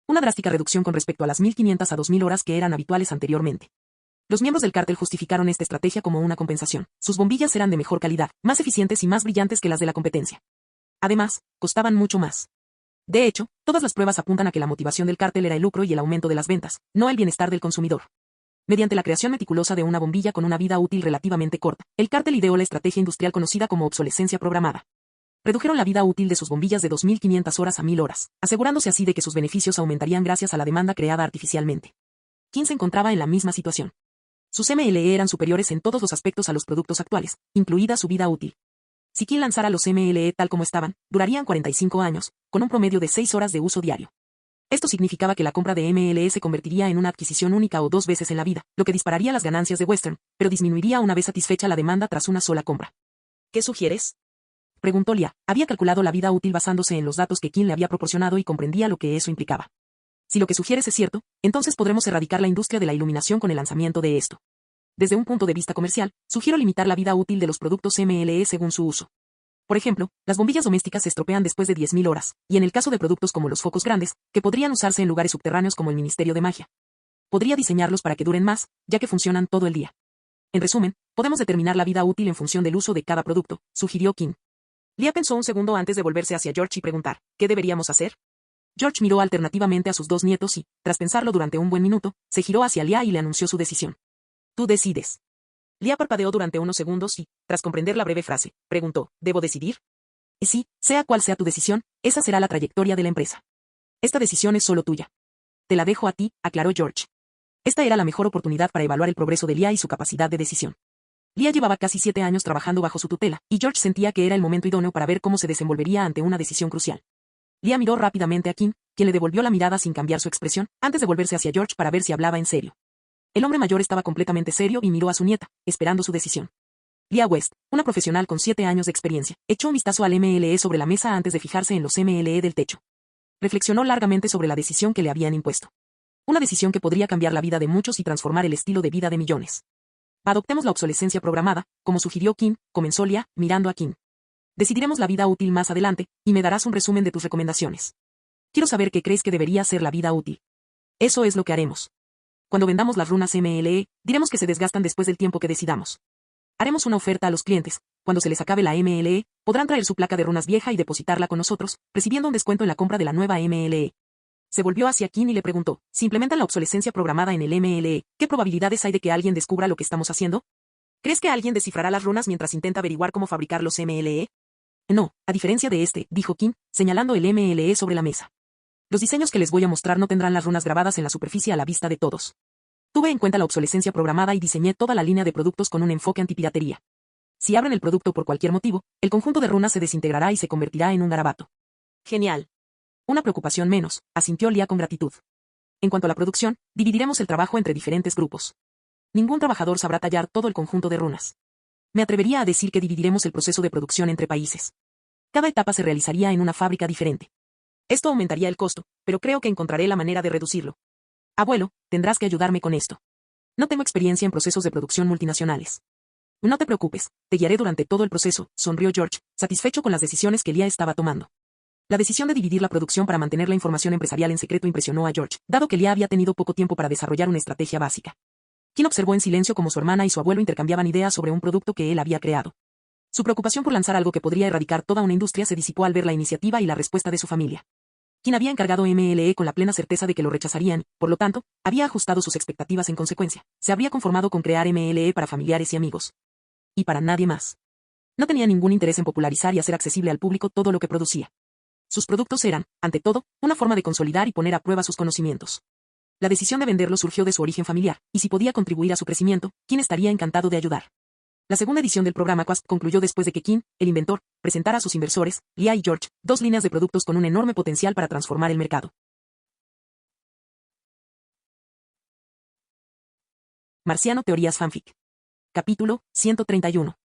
S2: Una drástica reducción con respecto a las 1.500 a 2.000 horas que eran habituales anteriormente. Los miembros del cártel justificaron esta estrategia como una compensación. Sus bombillas eran de mejor calidad, más eficientes y más brillantes que las de la competencia. Además, costaban mucho más. De hecho, todas las pruebas apuntan a que la motivación del cártel era el lucro y el aumento de las ventas, no el bienestar del consumidor. Mediante la creación meticulosa de una bombilla con una vida útil relativamente corta, el cártel ideó la estrategia industrial conocida como obsolescencia programada. Redujeron la vida útil de sus bombillas de 2.500 horas a 1.000 horas, asegurándose así de que sus beneficios aumentarían gracias a la demanda creada artificialmente. Kim se encontraba en la misma situación. Sus MLE eran superiores en todos los aspectos a los productos actuales, incluida su vida útil. Si Kim lanzara los MLE tal como estaban, durarían 45 años, con un promedio de 6 horas de uso diario. Esto significaba que la compra de MLE se convertiría en una adquisición única o 2 veces en la vida, lo que dispararía las ganancias de Western, pero disminuiría una vez satisfecha la demanda tras una sola compra. ¿Qué sugieres?, preguntó Leah. Había calculado la vida útil basándose en los datos que Kim le había proporcionado y comprendía lo que eso implicaba. Si lo que sugieres es cierto, entonces podremos erradicar la industria de la iluminación con el lanzamiento de esto. Desde un punto de vista comercial, sugiero limitar la vida útil de los productos MLE según su uso. Por ejemplo, las bombillas domésticas se estropean después de 10.000 horas, y en el caso de productos como los focos grandes, que podrían usarse en lugares subterráneos como el Ministerio de Magia. Podría diseñarlos para que duren más, ya que funcionan todo el día. En resumen, podemos determinar la vida útil en función del uso de cada producto, sugirió Kim. Leah pensó un segundo antes de volverse hacia George y preguntar, ¿qué deberíamos hacer? George miró alternativamente a sus 2 nietos y, tras pensarlo durante un buen minuto, se giró hacia Leah y le anunció su decisión. Tú decides. Leah parpadeó durante unos segundos y, tras comprender la breve frase, preguntó, ¿debo decidir? Sí, sea cual sea tu decisión, esa será la trayectoria de la empresa. Esta decisión es solo tuya. Te la dejo a ti, aclaró George. Esta era la mejor oportunidad para evaluar el progreso de Leah y su capacidad de decisión. Leah llevaba casi 7 años trabajando bajo su tutela, y George sentía que era el momento idóneo para ver cómo se desenvolvería ante una decisión crucial. Leah miró rápidamente a Kim, quien le devolvió la mirada sin cambiar su expresión, antes de volverse hacia George para ver si hablaba en serio. El hombre mayor estaba completamente serio y miró a su nieta, esperando su decisión. Leah West, una profesional con 7 años de experiencia, echó un vistazo al MLE sobre la mesa antes de fijarse en los MLE del techo. Reflexionó largamente sobre la decisión que le habían impuesto. Una decisión que podría cambiar la vida de muchos y transformar el estilo de vida de millones. Adoptemos la obsolescencia programada, como sugirió Kim, comenzó Leah, mirando a Kim. Decidiremos la vida útil más adelante, y me darás un resumen de tus recomendaciones. Quiero saber qué crees que debería ser la vida útil. Eso es lo que haremos. Cuando vendamos las runas MLE, diremos que se desgastan después del tiempo que decidamos. Haremos una oferta a los clientes. Cuando se les acabe la MLE, podrán traer su placa de runas vieja y depositarla con nosotros, recibiendo un descuento en la compra de la nueva MLE. Se volvió hacia Kim y le preguntó, si implementan la obsolescencia programada en el MLE, ¿qué probabilidades hay de que alguien descubra lo que estamos haciendo? ¿Crees que alguien descifrará las runas mientras intenta averiguar cómo fabricar los MLE? No, a diferencia de este, dijo Kim, señalando el MLE sobre la mesa. Los diseños que les voy a mostrar no tendrán las runas grabadas en la superficie a la vista de todos. Tuve en cuenta la obsolescencia programada y diseñé toda la línea de productos con un enfoque antipiratería. Si abren el producto por cualquier motivo, el conjunto de runas se desintegrará y se convertirá en un garabato. Genial. Una preocupación menos, asintió Leah con gratitud. En cuanto a la producción, dividiremos el trabajo entre diferentes grupos. Ningún trabajador sabrá tallar todo el conjunto de runas. Me atrevería a decir que dividiremos el proceso de producción entre países. Cada etapa se realizaría en una fábrica diferente. Esto aumentaría el costo, pero creo que encontraré la manera de reducirlo. Abuelo, tendrás que ayudarme con esto. No tengo experiencia en procesos de producción multinacionales. No te preocupes, te guiaré durante todo el proceso, sonrió George, satisfecho con las decisiones que Leah estaba tomando. La decisión de dividir la producción para mantener la información empresarial en secreto impresionó a George, dado que Leah había tenido poco tiempo para desarrollar una estrategia básica. Kim observó en silencio cómo su hermana y su abuelo intercambiaban ideas sobre un producto que él había creado. Su preocupación por lanzar algo que podría erradicar toda una industria se disipó al ver la iniciativa y la respuesta de su familia. Kim había encargado MLE con la plena certeza de que lo rechazarían, por lo tanto, había ajustado sus expectativas en consecuencia. Se habría conformado con crear MLE para familiares y amigos. Y para nadie más. No tenía ningún interés en popularizar y hacer accesible al público todo lo que producía. Sus productos eran, ante todo, una forma de consolidar y poner a prueba sus conocimientos. La decisión de venderlo surgió de su origen familiar, y si podía contribuir a su crecimiento, Kim estaría encantado de ayudar. La segunda edición del programa Quasp concluyó después de que Kim, el inventor, presentara a sus inversores, Leah y George, 2 líneas de productos con un enorme potencial para transformar el mercado. Marciano Teorías Fanfic. Capítulo 131.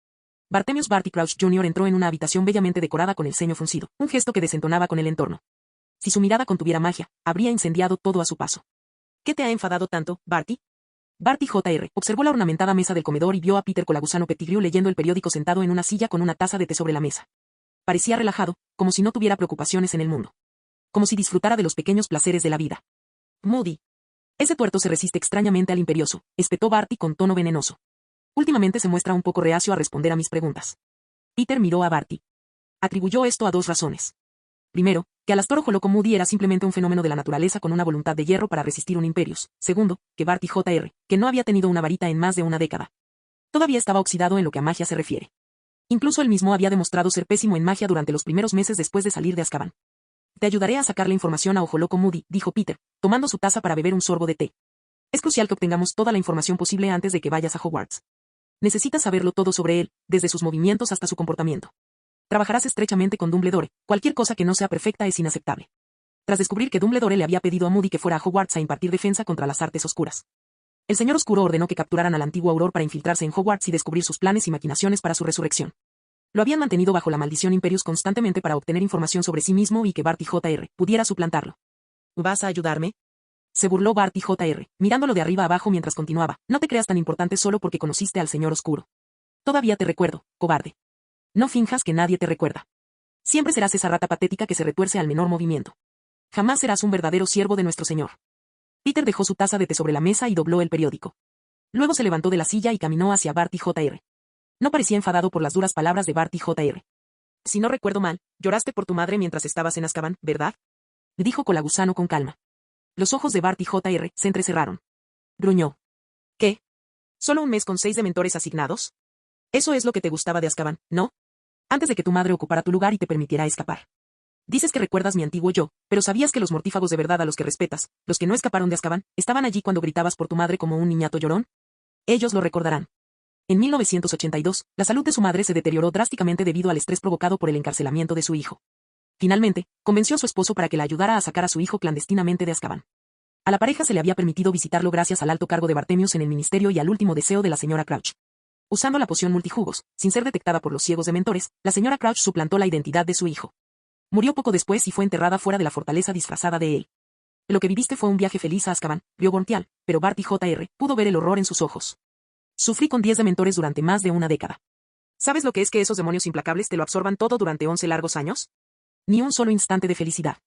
S2: Bartemius Barty Crouch Jr. entró en una habitación bellamente decorada con el ceño fruncido, un gesto que desentonaba con el entorno. Si su mirada contuviera magia, habría incendiado todo a su paso. ¿Qué te ha enfadado tanto, Barty? Barty Jr. observó la ornamentada mesa del comedor y vio a Peter Colagusano Pettigrew leyendo el periódico sentado en una silla con una taza de té sobre la mesa. Parecía relajado, como si no tuviera preocupaciones en el mundo. Como si disfrutara de los pequeños placeres de la vida. Moody. Ese tuerto se resiste extrañamente al imperioso, espetó Barty con tono venenoso. Últimamente se muestra un poco reacio a responder a mis preguntas. Peter miró a Barty. Atribuyó esto a 2 razones. Primero, que Alastor Ojoloco Moody era simplemente un fenómeno de la naturaleza con una voluntad de hierro para resistir un imperius. Segundo, que Barty Jr., que no había tenido una varita en más de una década. Todavía estaba oxidado en lo que a magia se refiere. Incluso él mismo había demostrado ser pésimo en magia durante los primeros meses después de salir de Azkaban. Te ayudaré a sacar la información a Ojoloco Moody, dijo Peter, tomando su taza para beber un sorbo de té. Es crucial que obtengamos toda la información posible antes de que vayas a Hogwarts. Necesitas saberlo todo sobre él, desde sus movimientos hasta su comportamiento. Trabajarás estrechamente con Dumbledore, cualquier cosa que no sea perfecta es inaceptable. tras descubrir que Dumbledore le había pedido a Moody que fuera a Hogwarts a impartir defensa contra las artes oscuras. El Señor Oscuro ordenó que capturaran al antiguo Auror para infiltrarse en Hogwarts y descubrir sus planes y maquinaciones para su resurrección. Lo habían mantenido bajo la maldición Imperius constantemente para obtener información sobre sí mismo y que Barty J.R. pudiera suplantarlo. ¿Vas a ayudarme?, se burló Barty J.R., mirándolo de arriba abajo mientras continuaba. No te creas tan importante solo porque conociste al Señor Oscuro. Todavía te recuerdo, cobarde. No finjas que nadie te recuerda. Siempre serás esa rata patética que se retuerce al menor movimiento. Jamás serás un verdadero siervo de nuestro Señor. Peter dejó su taza de té sobre la mesa y dobló el periódico. Luego se levantó de la silla y caminó hacia Barty J.R. No parecía enfadado por las duras palabras de Barty J.R. Si no recuerdo mal, lloraste por tu madre mientras estabas en Azkaban, ¿verdad?, dijo Colagusano con calma. Los ojos de Barty J.R. se entrecerraron. Gruñó. ¿Qué? ¿Solo un mes con 6 dementores asignados? Eso es lo que te gustaba de Azkaban, ¿no? Antes de que tu madre ocupara tu lugar y te permitiera escapar. Dices que recuerdas mi antiguo yo, pero ¿sabías que los mortífagos de verdad a los que respetas, los que no escaparon de Azkaban, estaban allí cuando gritabas por tu madre como un niñato llorón? Ellos lo recordarán. En 1982, la salud de su madre se deterioró drásticamente debido al estrés provocado por el encarcelamiento de su hijo. Finalmente, convenció a su esposo para que la ayudara a sacar a su hijo clandestinamente de Azkaban. A la pareja se le había permitido visitarlo gracias al alto cargo de Bartemius en el ministerio y al último deseo de la señora Crouch. Usando la poción multijugos, sin ser detectada por los ciegos dementores, la señora Crouch suplantó la identidad de su hijo. Murió poco después y fue enterrada fuera de la fortaleza disfrazada de él. Lo que viviste fue un viaje feliz a Azkaban, vio Gontial, pero Barty J.R. pudo ver el horror en sus ojos. Sufrí con 10 dementores durante más de una década. ¿Sabes lo que es que esos demonios implacables te lo absorban todo durante 11 largos años? Ni un solo instante de felicidad.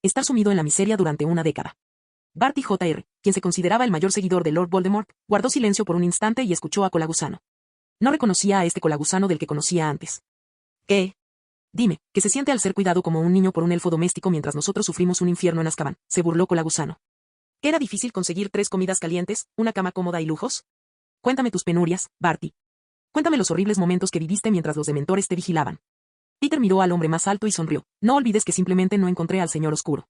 S2: Estar sumido en la miseria durante una década. Barty J.R., quien se consideraba el mayor seguidor de Lord Voldemort, guardó silencio por un instante y escuchó a Colagusano. No reconocía a este Colagusano del que conocía antes. ¿Qué? Dime, ¿qué se siente al ser cuidado como un niño por un elfo doméstico mientras nosotros sufrimos un infierno en Azkaban?, se burló Colagusano. ¿Que era difícil conseguir 3 comidas calientes, una cama cómoda y lujos? Cuéntame tus penurias, Barty. Cuéntame los horribles momentos que viviste mientras los dementores te vigilaban. Peter miró al hombre más alto y sonrió. No olvides que simplemente no encontré al Señor Oscuro.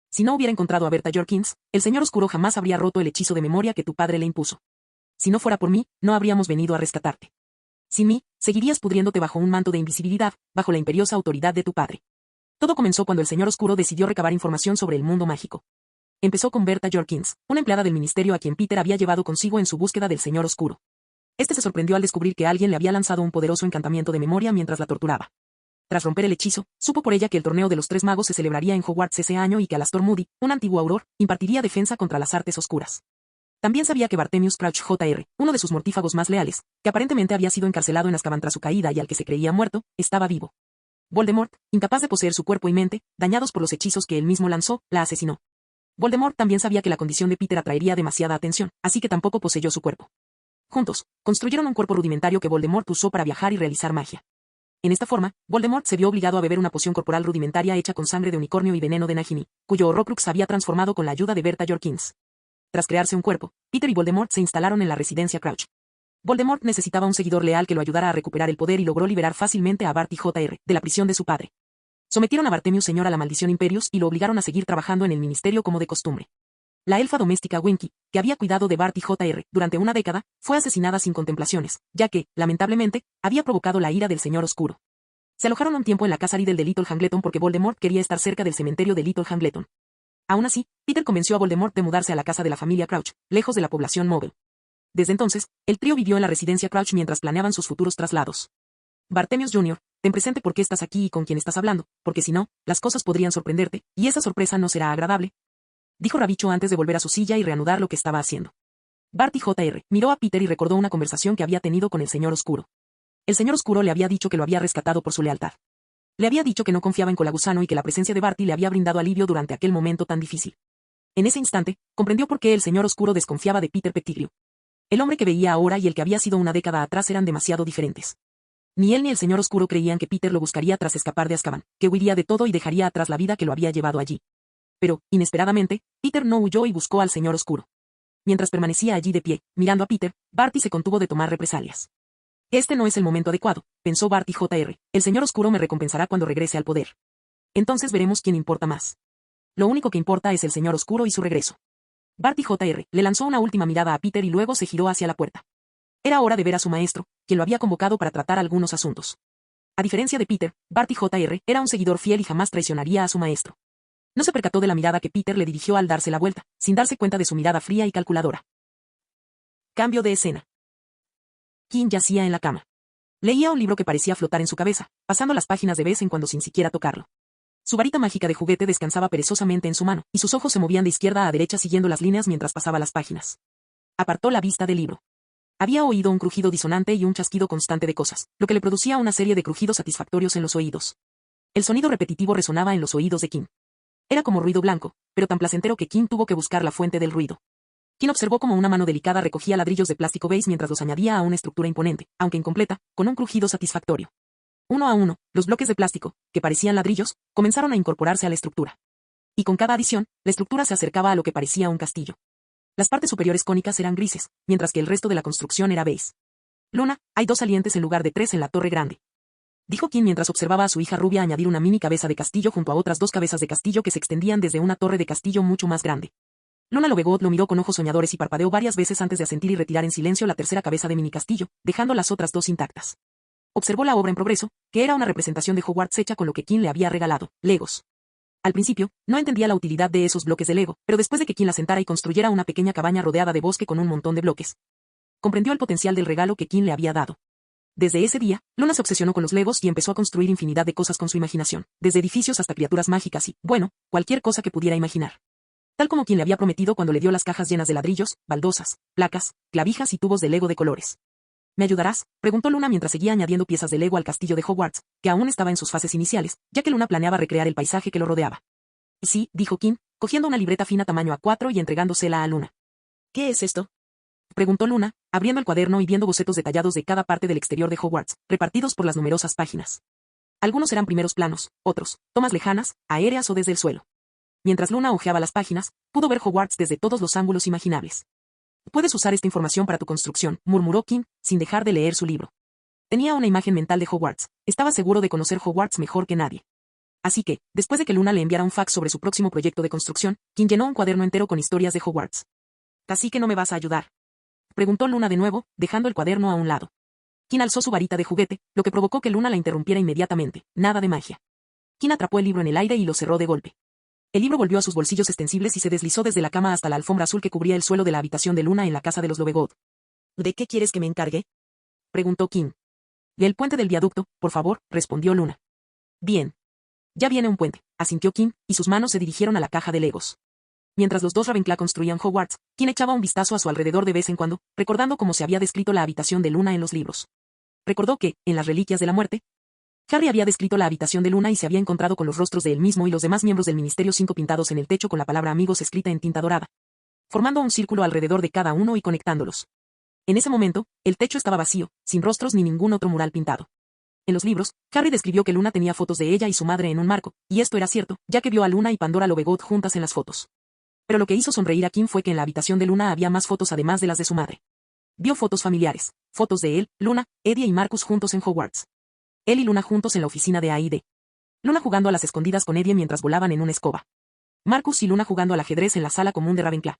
S2: Si no hubiera encontrado a Berta Jorkins, el Señor Oscuro jamás habría roto el hechizo de memoria que tu padre le impuso. Si no fuera por mí, no habríamos venido a rescatarte. Sin mí, seguirías pudriéndote bajo un manto de invisibilidad, bajo la imperiosa autoridad de tu padre. Todo comenzó cuando el Señor Oscuro decidió recabar información sobre el mundo mágico. Empezó con Berta Jorkins, una empleada del ministerio a quien Peter había llevado consigo en su búsqueda del Señor Oscuro. Este se sorprendió al descubrir que alguien le había lanzado un poderoso encantamiento de memoria mientras la torturaba. Tras romper el hechizo, supo por ella que el torneo de los 3 magos se celebraría en Hogwarts ese año y que Alastor Moody, un antiguo Auror, impartiría defensa contra las artes oscuras. También sabía que Bartemius Crouch Jr., uno de sus mortífagos más leales, que aparentemente había sido encarcelado en Azkaban tras su caída y al que se creía muerto, estaba vivo. Voldemort, incapaz de poseer su cuerpo y mente, dañados por los hechizos que él mismo lanzó, la asesinó. Voldemort también sabía que la condición de Peter atraería demasiada atención, así que tampoco poseyó su cuerpo. Juntos, construyeron un cuerpo rudimentario que Voldemort usó para viajar y realizar magia. En esta forma, Voldemort se vio obligado a beber una poción corporal rudimentaria hecha con sangre de unicornio y veneno de Nagini, cuyo Horrocrux había transformado con la ayuda de Berta Jorkins. Tras crearse un cuerpo, Peter y Voldemort se instalaron en la residencia Crouch. Voldemort necesitaba un seguidor leal que lo ayudara a recuperar el poder y logró liberar fácilmente a Barty Jr. de la prisión de su padre. Sometieron a Bartemius Sr. a la maldición Imperius y lo obligaron a seguir trabajando en el ministerio como de costumbre. La elfa doméstica Winky, que había cuidado de Barty Jr. durante una década, fue asesinada sin contemplaciones, ya que, lamentablemente, había provocado la ira del Señor Oscuro. Se alojaron un tiempo en la casa Riddle de Little Hangleton porque Voldemort quería estar cerca del cementerio de Little Hangleton. Aún así, Peter convenció a Voldemort de mudarse a la casa de la familia Crouch, lejos de la población móvil. Desde entonces, el trío vivió en la residencia Crouch mientras planeaban sus futuros traslados. Bartemius Jr., ten presente por qué estás aquí y con quién estás hablando, porque si no, las cosas podrían sorprenderte, y esa sorpresa no será agradable, dijo Rabicho antes de volver a su silla y reanudar lo que estaba haciendo. Barty Jr. miró a Peter y recordó una conversación que había tenido con el Señor Oscuro. El Señor Oscuro le había dicho que lo había rescatado por su lealtad. Le había dicho que no confiaba en Colagusano y que la presencia de Barty le había brindado alivio durante aquel momento tan difícil. En ese instante, comprendió por qué el Señor Oscuro desconfiaba de Peter Pettigrew. El hombre que veía ahora y el que había sido una década atrás eran demasiado diferentes. Ni él ni el Señor Oscuro creían que Peter lo buscaría tras escapar de Azkaban, que huiría de todo y dejaría atrás la vida que lo había llevado allí. Pero, inesperadamente, Peter no huyó y buscó al Señor Oscuro. Mientras permanecía allí de pie, mirando a Peter, Barty se contuvo de tomar represalias. Este no es el momento adecuado, pensó Barty Jr. El Señor Oscuro me recompensará cuando regrese al poder. Entonces veremos quién importa más. Lo único que importa es el Señor Oscuro y su regreso. Barty Jr. le lanzó una última mirada a Peter y luego se giró hacia la puerta. Era hora de ver a su maestro, quien lo había convocado para tratar algunos asuntos. A diferencia de Peter, Barty Jr. era un seguidor fiel y jamás traicionaría a su maestro. No se percató de la mirada que Peter le dirigió al darse la vuelta, sin darse cuenta de su mirada fría y calculadora. Cambio de escena. Kim yacía en la cama. Leía un libro que parecía flotar en su cabeza, pasando las páginas de vez en cuando sin siquiera tocarlo. Su varita mágica de juguete descansaba perezosamente en su mano, y sus ojos se movían de izquierda a derecha siguiendo las líneas mientras pasaba las páginas. Apartó la vista del libro. Había oído un crujido disonante y un chasquido constante de cosas, lo que le producía una serie de crujidos satisfactorios en los oídos. El sonido repetitivo resonaba en los oídos de Kim. Era como ruido blanco, pero tan placentero que Kim tuvo que buscar la fuente del ruido. Kim observó cómo una mano delicada recogía ladrillos de plástico beige mientras los añadía a una estructura imponente, aunque incompleta, con un crujido satisfactorio. Uno a uno, los bloques de plástico, que parecían ladrillos, comenzaron a incorporarse a la estructura. Y con cada adición, la estructura se acercaba a lo que parecía un castillo. Las partes superiores cónicas eran grises, mientras que el resto de la construcción era beige. Luna, hay 2 salientes en lugar de 3 en la torre grande. Dijo Kim mientras observaba a su hija rubia añadir una mini cabeza de castillo junto a otras 2 cabezas de castillo que se extendían desde una torre de castillo mucho más grande. Luna Lovegood lo miró con ojos soñadores y parpadeó varias veces antes de asentir y retirar en silencio la tercera cabeza de mini castillo, dejando las otras 2 intactas. Observó la obra en progreso, que era una representación de Hogwarts hecha con lo que Kim le había regalado, Legos. Al principio, no entendía la utilidad de esos bloques de Lego, pero después de que Kim la sentara y construyera una pequeña cabaña rodeada de bosque con un montón de bloques, comprendió el potencial del regalo que Kim le había dado. Desde ese día, Luna se obsesionó con los Legos y empezó a construir infinidad de cosas con su imaginación, desde edificios hasta criaturas mágicas y, bueno, cualquier cosa que pudiera imaginar. Tal como Kim le había prometido cuando le dio las cajas llenas de ladrillos, baldosas, placas, clavijas y tubos de Lego de colores. ¿Me ayudarás?, preguntó Luna mientras seguía añadiendo piezas de Lego al castillo de Hogwarts, que aún estaba en sus fases iniciales, ya que Luna planeaba recrear el paisaje que lo rodeaba. Sí, dijo Kim, cogiendo una libreta fina tamaño A4 y entregándosela a Luna. ¿Qué es esto?, preguntó Luna, abriendo el cuaderno y viendo bocetos detallados de cada parte del exterior de Hogwarts, repartidos por las numerosas páginas. Algunos eran primeros planos, otros, tomas lejanas, aéreas o desde el suelo. Mientras Luna hojeaba las páginas, pudo ver Hogwarts desde todos los ángulos imaginables. Puedes usar esta información para tu construcción, murmuró Kim, sin dejar de leer su libro. Tenía una imagen mental de Hogwarts, estaba seguro de conocer Hogwarts mejor que nadie. Así que, después de que Luna le enviara un fax sobre su próximo proyecto de construcción, Kim llenó un cuaderno entero con historias de Hogwarts. ¿Así que no me vas a ayudar?, preguntó Luna de nuevo, dejando el cuaderno a un lado. Kim alzó su varita de juguete, lo que provocó que Luna la interrumpiera inmediatamente. Nada de magia. Kim atrapó el libro en el aire y lo cerró de golpe. El libro volvió a sus bolsillos extensibles y se deslizó desde la cama hasta la alfombra azul que cubría el suelo de la habitación de Luna en la casa de los Lovegood. ¿De qué quieres que me encargue?, preguntó Kim. Del puente del viaducto, por favor, respondió Luna. Bien. Ya viene un puente, asintió Kim, y sus manos se dirigieron a la caja de Legos. Mientras los 2 Ravenclaw construían Hogwarts, Kim echaba un vistazo a su alrededor de vez en cuando, recordando cómo se había descrito la habitación de Luna en los libros. Recordó que, en las Reliquias de la Muerte, Harry había descrito la habitación de Luna y se había encontrado con los rostros de él mismo y los demás miembros del Ministerio 5 pintados en el techo con la palabra amigos escrita en tinta dorada, formando un círculo alrededor de cada uno y conectándolos. En ese momento, el techo estaba vacío, sin rostros ni ningún otro mural pintado. En los libros, Harry describió que Luna tenía fotos de ella y su madre en un marco, y esto era cierto, ya que vio a Luna y Pandora Lovegood juntas en las fotos. Pero lo que hizo sonreír a Kim fue que en la habitación de Luna había más fotos además de las de su madre. Vio fotos familiares, fotos de él, Luna, Eddie y Marcus juntos en Hogwarts. Él y Luna juntos en la oficina de A&D. Luna jugando a las escondidas con Eddie mientras volaban en una escoba. Marcus y Luna jugando al ajedrez en la sala común de Ravenclaw.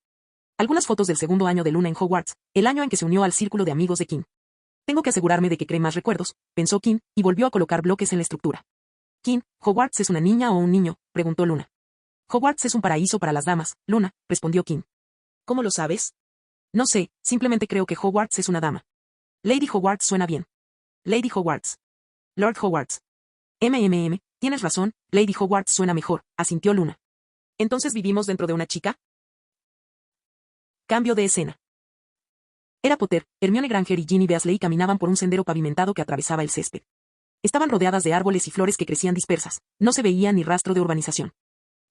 S2: Algunas fotos del segundo año de Luna en Hogwarts, el año en que se unió al círculo de amigos de Kim. Tengo que asegurarme de que cree más recuerdos, pensó Kim, y volvió a colocar bloques en la estructura. Kim, ¿Hogwarts es una niña o un niño?, preguntó Luna. Hogwarts es un paraíso para las damas, Luna, respondió Kim. ¿Cómo lo sabes? No sé, simplemente creo que Hogwarts es una dama. Lady Hogwarts suena bien. Lady Hogwarts. Lord Hogwarts. Tienes razón, Lady Hogwarts suena mejor, asintió Luna. ¿Entonces vivimos dentro de una chica? Cambio de escena. Era Potter, Hermione Granger y Ginny Weasley caminaban por un sendero pavimentado que atravesaba el césped. Estaban rodeadas de árboles y flores que crecían dispersas, no se veía ni rastro de urbanización.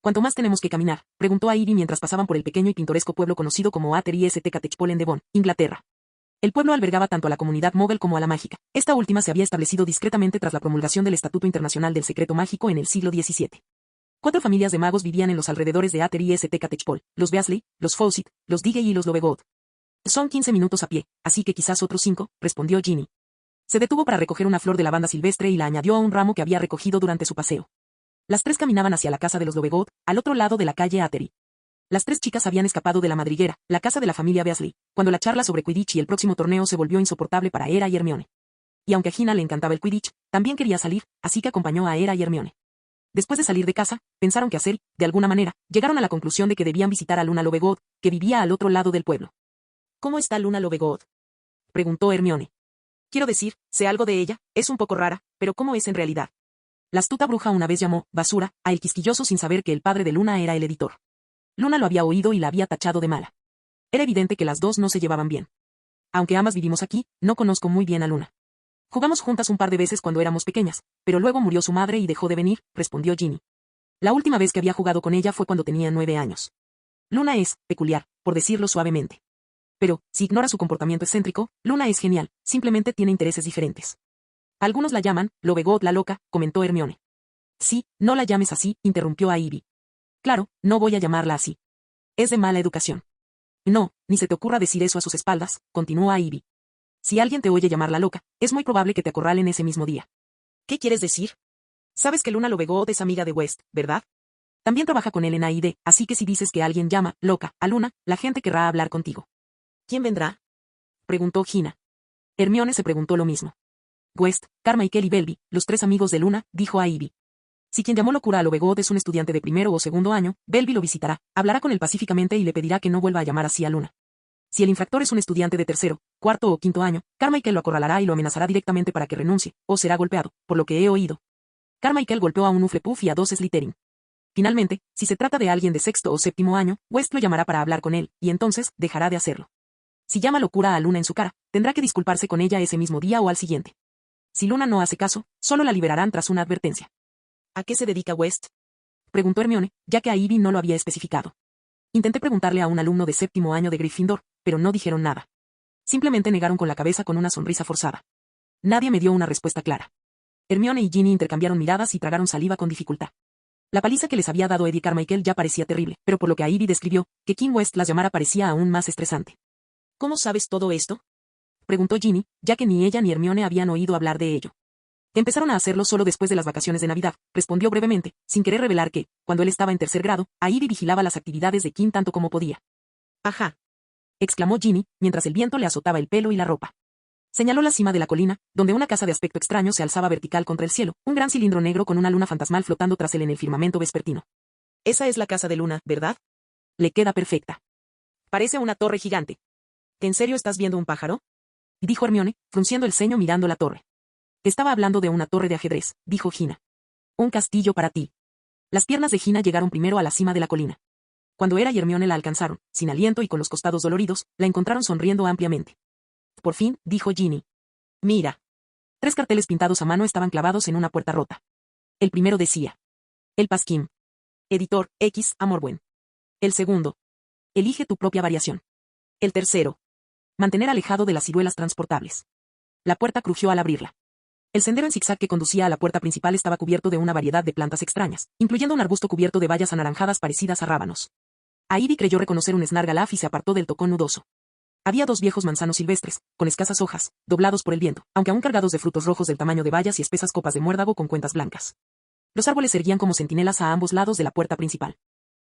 S2: ¿Cuánto más tenemos que caminar?, preguntó a Ivy mientras pasaban por el pequeño y pintoresco pueblo conocido como Attery St. Catechpole en Devon, Inglaterra. El pueblo albergaba tanto a la comunidad Muggle como a la mágica. Esta última se había establecido discretamente tras la promulgación del Estatuto Internacional del Secreto Mágico en el siglo XVII. 4 familias de magos vivían en los alrededores de Attery St. Catechpole, los Weasley, los Fawcett, los Diggory y los Lovegood. Son 15 minutos a pie, así que quizás otros 5, respondió Ginny. Se detuvo para recoger una flor de lavanda silvestre y la añadió a un ramo que había recogido durante su paseo. Las 3 caminaban hacia la casa de los Lovegood, al otro lado de la calle Attery. Las 3 chicas habían escapado de la madriguera, la casa de la familia Weasley, cuando la charla sobre Quidditch y el próximo torneo se volvió insoportable para Hera y Hermione. Y aunque a Gina le encantaba el Quidditch, también quería salir, así que acompañó a Hera y Hermione. Después de salir de casa, pensaron qué hacer, de alguna manera, llegaron a la conclusión de que debían visitar a Luna Lovegood, que vivía al otro lado del pueblo. ¿Cómo está Luna Lovegood?, preguntó Hermione. Quiero decir, sé algo de ella, es un poco rara, pero ¿cómo es en realidad? La astuta bruja una vez llamó basura a El Quisquilloso sin saber que el padre de Luna era el editor. Luna lo había oído y la había tachado de mala. Era evidente que las dos no se llevaban bien. Aunque ambas vivimos aquí, no conozco muy bien a Luna. Jugamos juntas un par de veces cuando éramos pequeñas, pero luego murió su madre y dejó de venir, respondió Ginny. La última vez que había jugado con ella fue cuando tenía 9 años. Luna es peculiar, por decirlo suavemente. Pero, si ignora su comportamiento excéntrico, Luna es genial, simplemente tiene intereses diferentes. Algunos la llaman Lovegood la loca, comentó Hermione. Sí, no la llames así, interrumpió a Ivy. Claro, no voy a llamarla así. Es de mala educación. No, ni se te ocurra decir eso a sus espaldas, continuó Ivy. Si alguien te oye llamarla loca, es muy probable que te acorralen ese mismo día. ¿Qué quieres decir? Sabes que Luna Lovegood es amiga de West, ¿verdad? También trabaja con él en AID, así que si dices que alguien llama loca a Luna, la gente querrá hablar contigo. ¿Quién vendrá?, preguntó Gina. Hermione se preguntó lo mismo. West, Carmichael y Belby, los 3 amigos de Luna, dijo a Ivy. Si quien llamó locura a Lovegood es un estudiante de primero o segundo año, Belby lo visitará, hablará con él pacíficamente y le pedirá que no vuelva a llamar así a Luna. Si el infractor es un estudiante de tercero, cuarto o quinto año, Carmichael lo acorralará y lo amenazará directamente para que renuncie, o será golpeado, por lo que he oído. Carmichael golpeó a un Hufflepuff y a 2 Slytherin. Finalmente, si se trata de alguien de sexto o séptimo año, West lo llamará para hablar con él, y entonces, dejará de hacerlo. Si llama locura a Luna en su cara, tendrá que disculparse con ella ese mismo día o al siguiente. Si Luna no hace caso, solo la liberarán tras una advertencia. ¿A qué se dedica West?, preguntó Hermione, ya que a Ivy no lo había especificado. Intenté preguntarle a un alumno de séptimo año de Gryffindor, pero no dijeron nada. Simplemente negaron con la cabeza con una sonrisa forzada. Nadie me dio una respuesta clara. Hermione y Ginny intercambiaron miradas y tragaron saliva con dificultad. La paliza que les había dado Eddie Carmichael ya parecía terrible, pero por lo que a Ivy describió, que Kim West las llamara parecía aún más estresante. ¿Cómo sabes todo esto?, preguntó Ginny, ya que ni ella ni Hermione habían oído hablar de ello. Empezaron a hacerlo solo después de las vacaciones de Navidad, respondió brevemente, sin querer revelar que, cuando él estaba en tercer grado, Ivy vigilaba las actividades de Kim tanto como podía. Ajá, exclamó Ginny, mientras el viento le azotaba el pelo y la ropa. Señaló la cima de la colina, donde una casa de aspecto extraño se alzaba vertical contra el cielo, un gran cilindro negro con una luna fantasmal flotando tras él en el firmamento vespertino. Esa es la casa de Luna, ¿verdad? Le queda perfecta. Parece una torre gigante. ¿En serio estás viendo un pájaro?, dijo Hermione, frunciendo el ceño mirando la torre. Estaba hablando de una torre de ajedrez, dijo Gina. Un castillo para ti. Las piernas de Gina llegaron primero a la cima de la colina. Cuando Era y Hermione la alcanzaron, sin aliento y con los costados doloridos, la encontraron sonriendo ampliamente. Por fin, dijo Ginny. Mira. 3 carteles pintados a mano estaban clavados en una puerta rota. El primero decía: El Pasquín. Editor, X, Amorwen. El segundo: Elige tu propia variación. El tercero: Mantener alejado de las ciruelas transportables. La puerta crujió al abrirla. El sendero en zigzag que conducía a la puerta principal estaba cubierto de una variedad de plantas extrañas, incluyendo un arbusto cubierto de bayas anaranjadas parecidas a rábanos. Ivy creyó reconocer un snargalaf y se apartó del tocón nudoso. Había 2 viejos manzanos silvestres, con escasas hojas, doblados por el viento, aunque aún cargados de frutos rojos del tamaño de bayas y espesas copas de muérdago con cuentas blancas. Los árboles se erguían como centinelas a ambos lados de la puerta principal.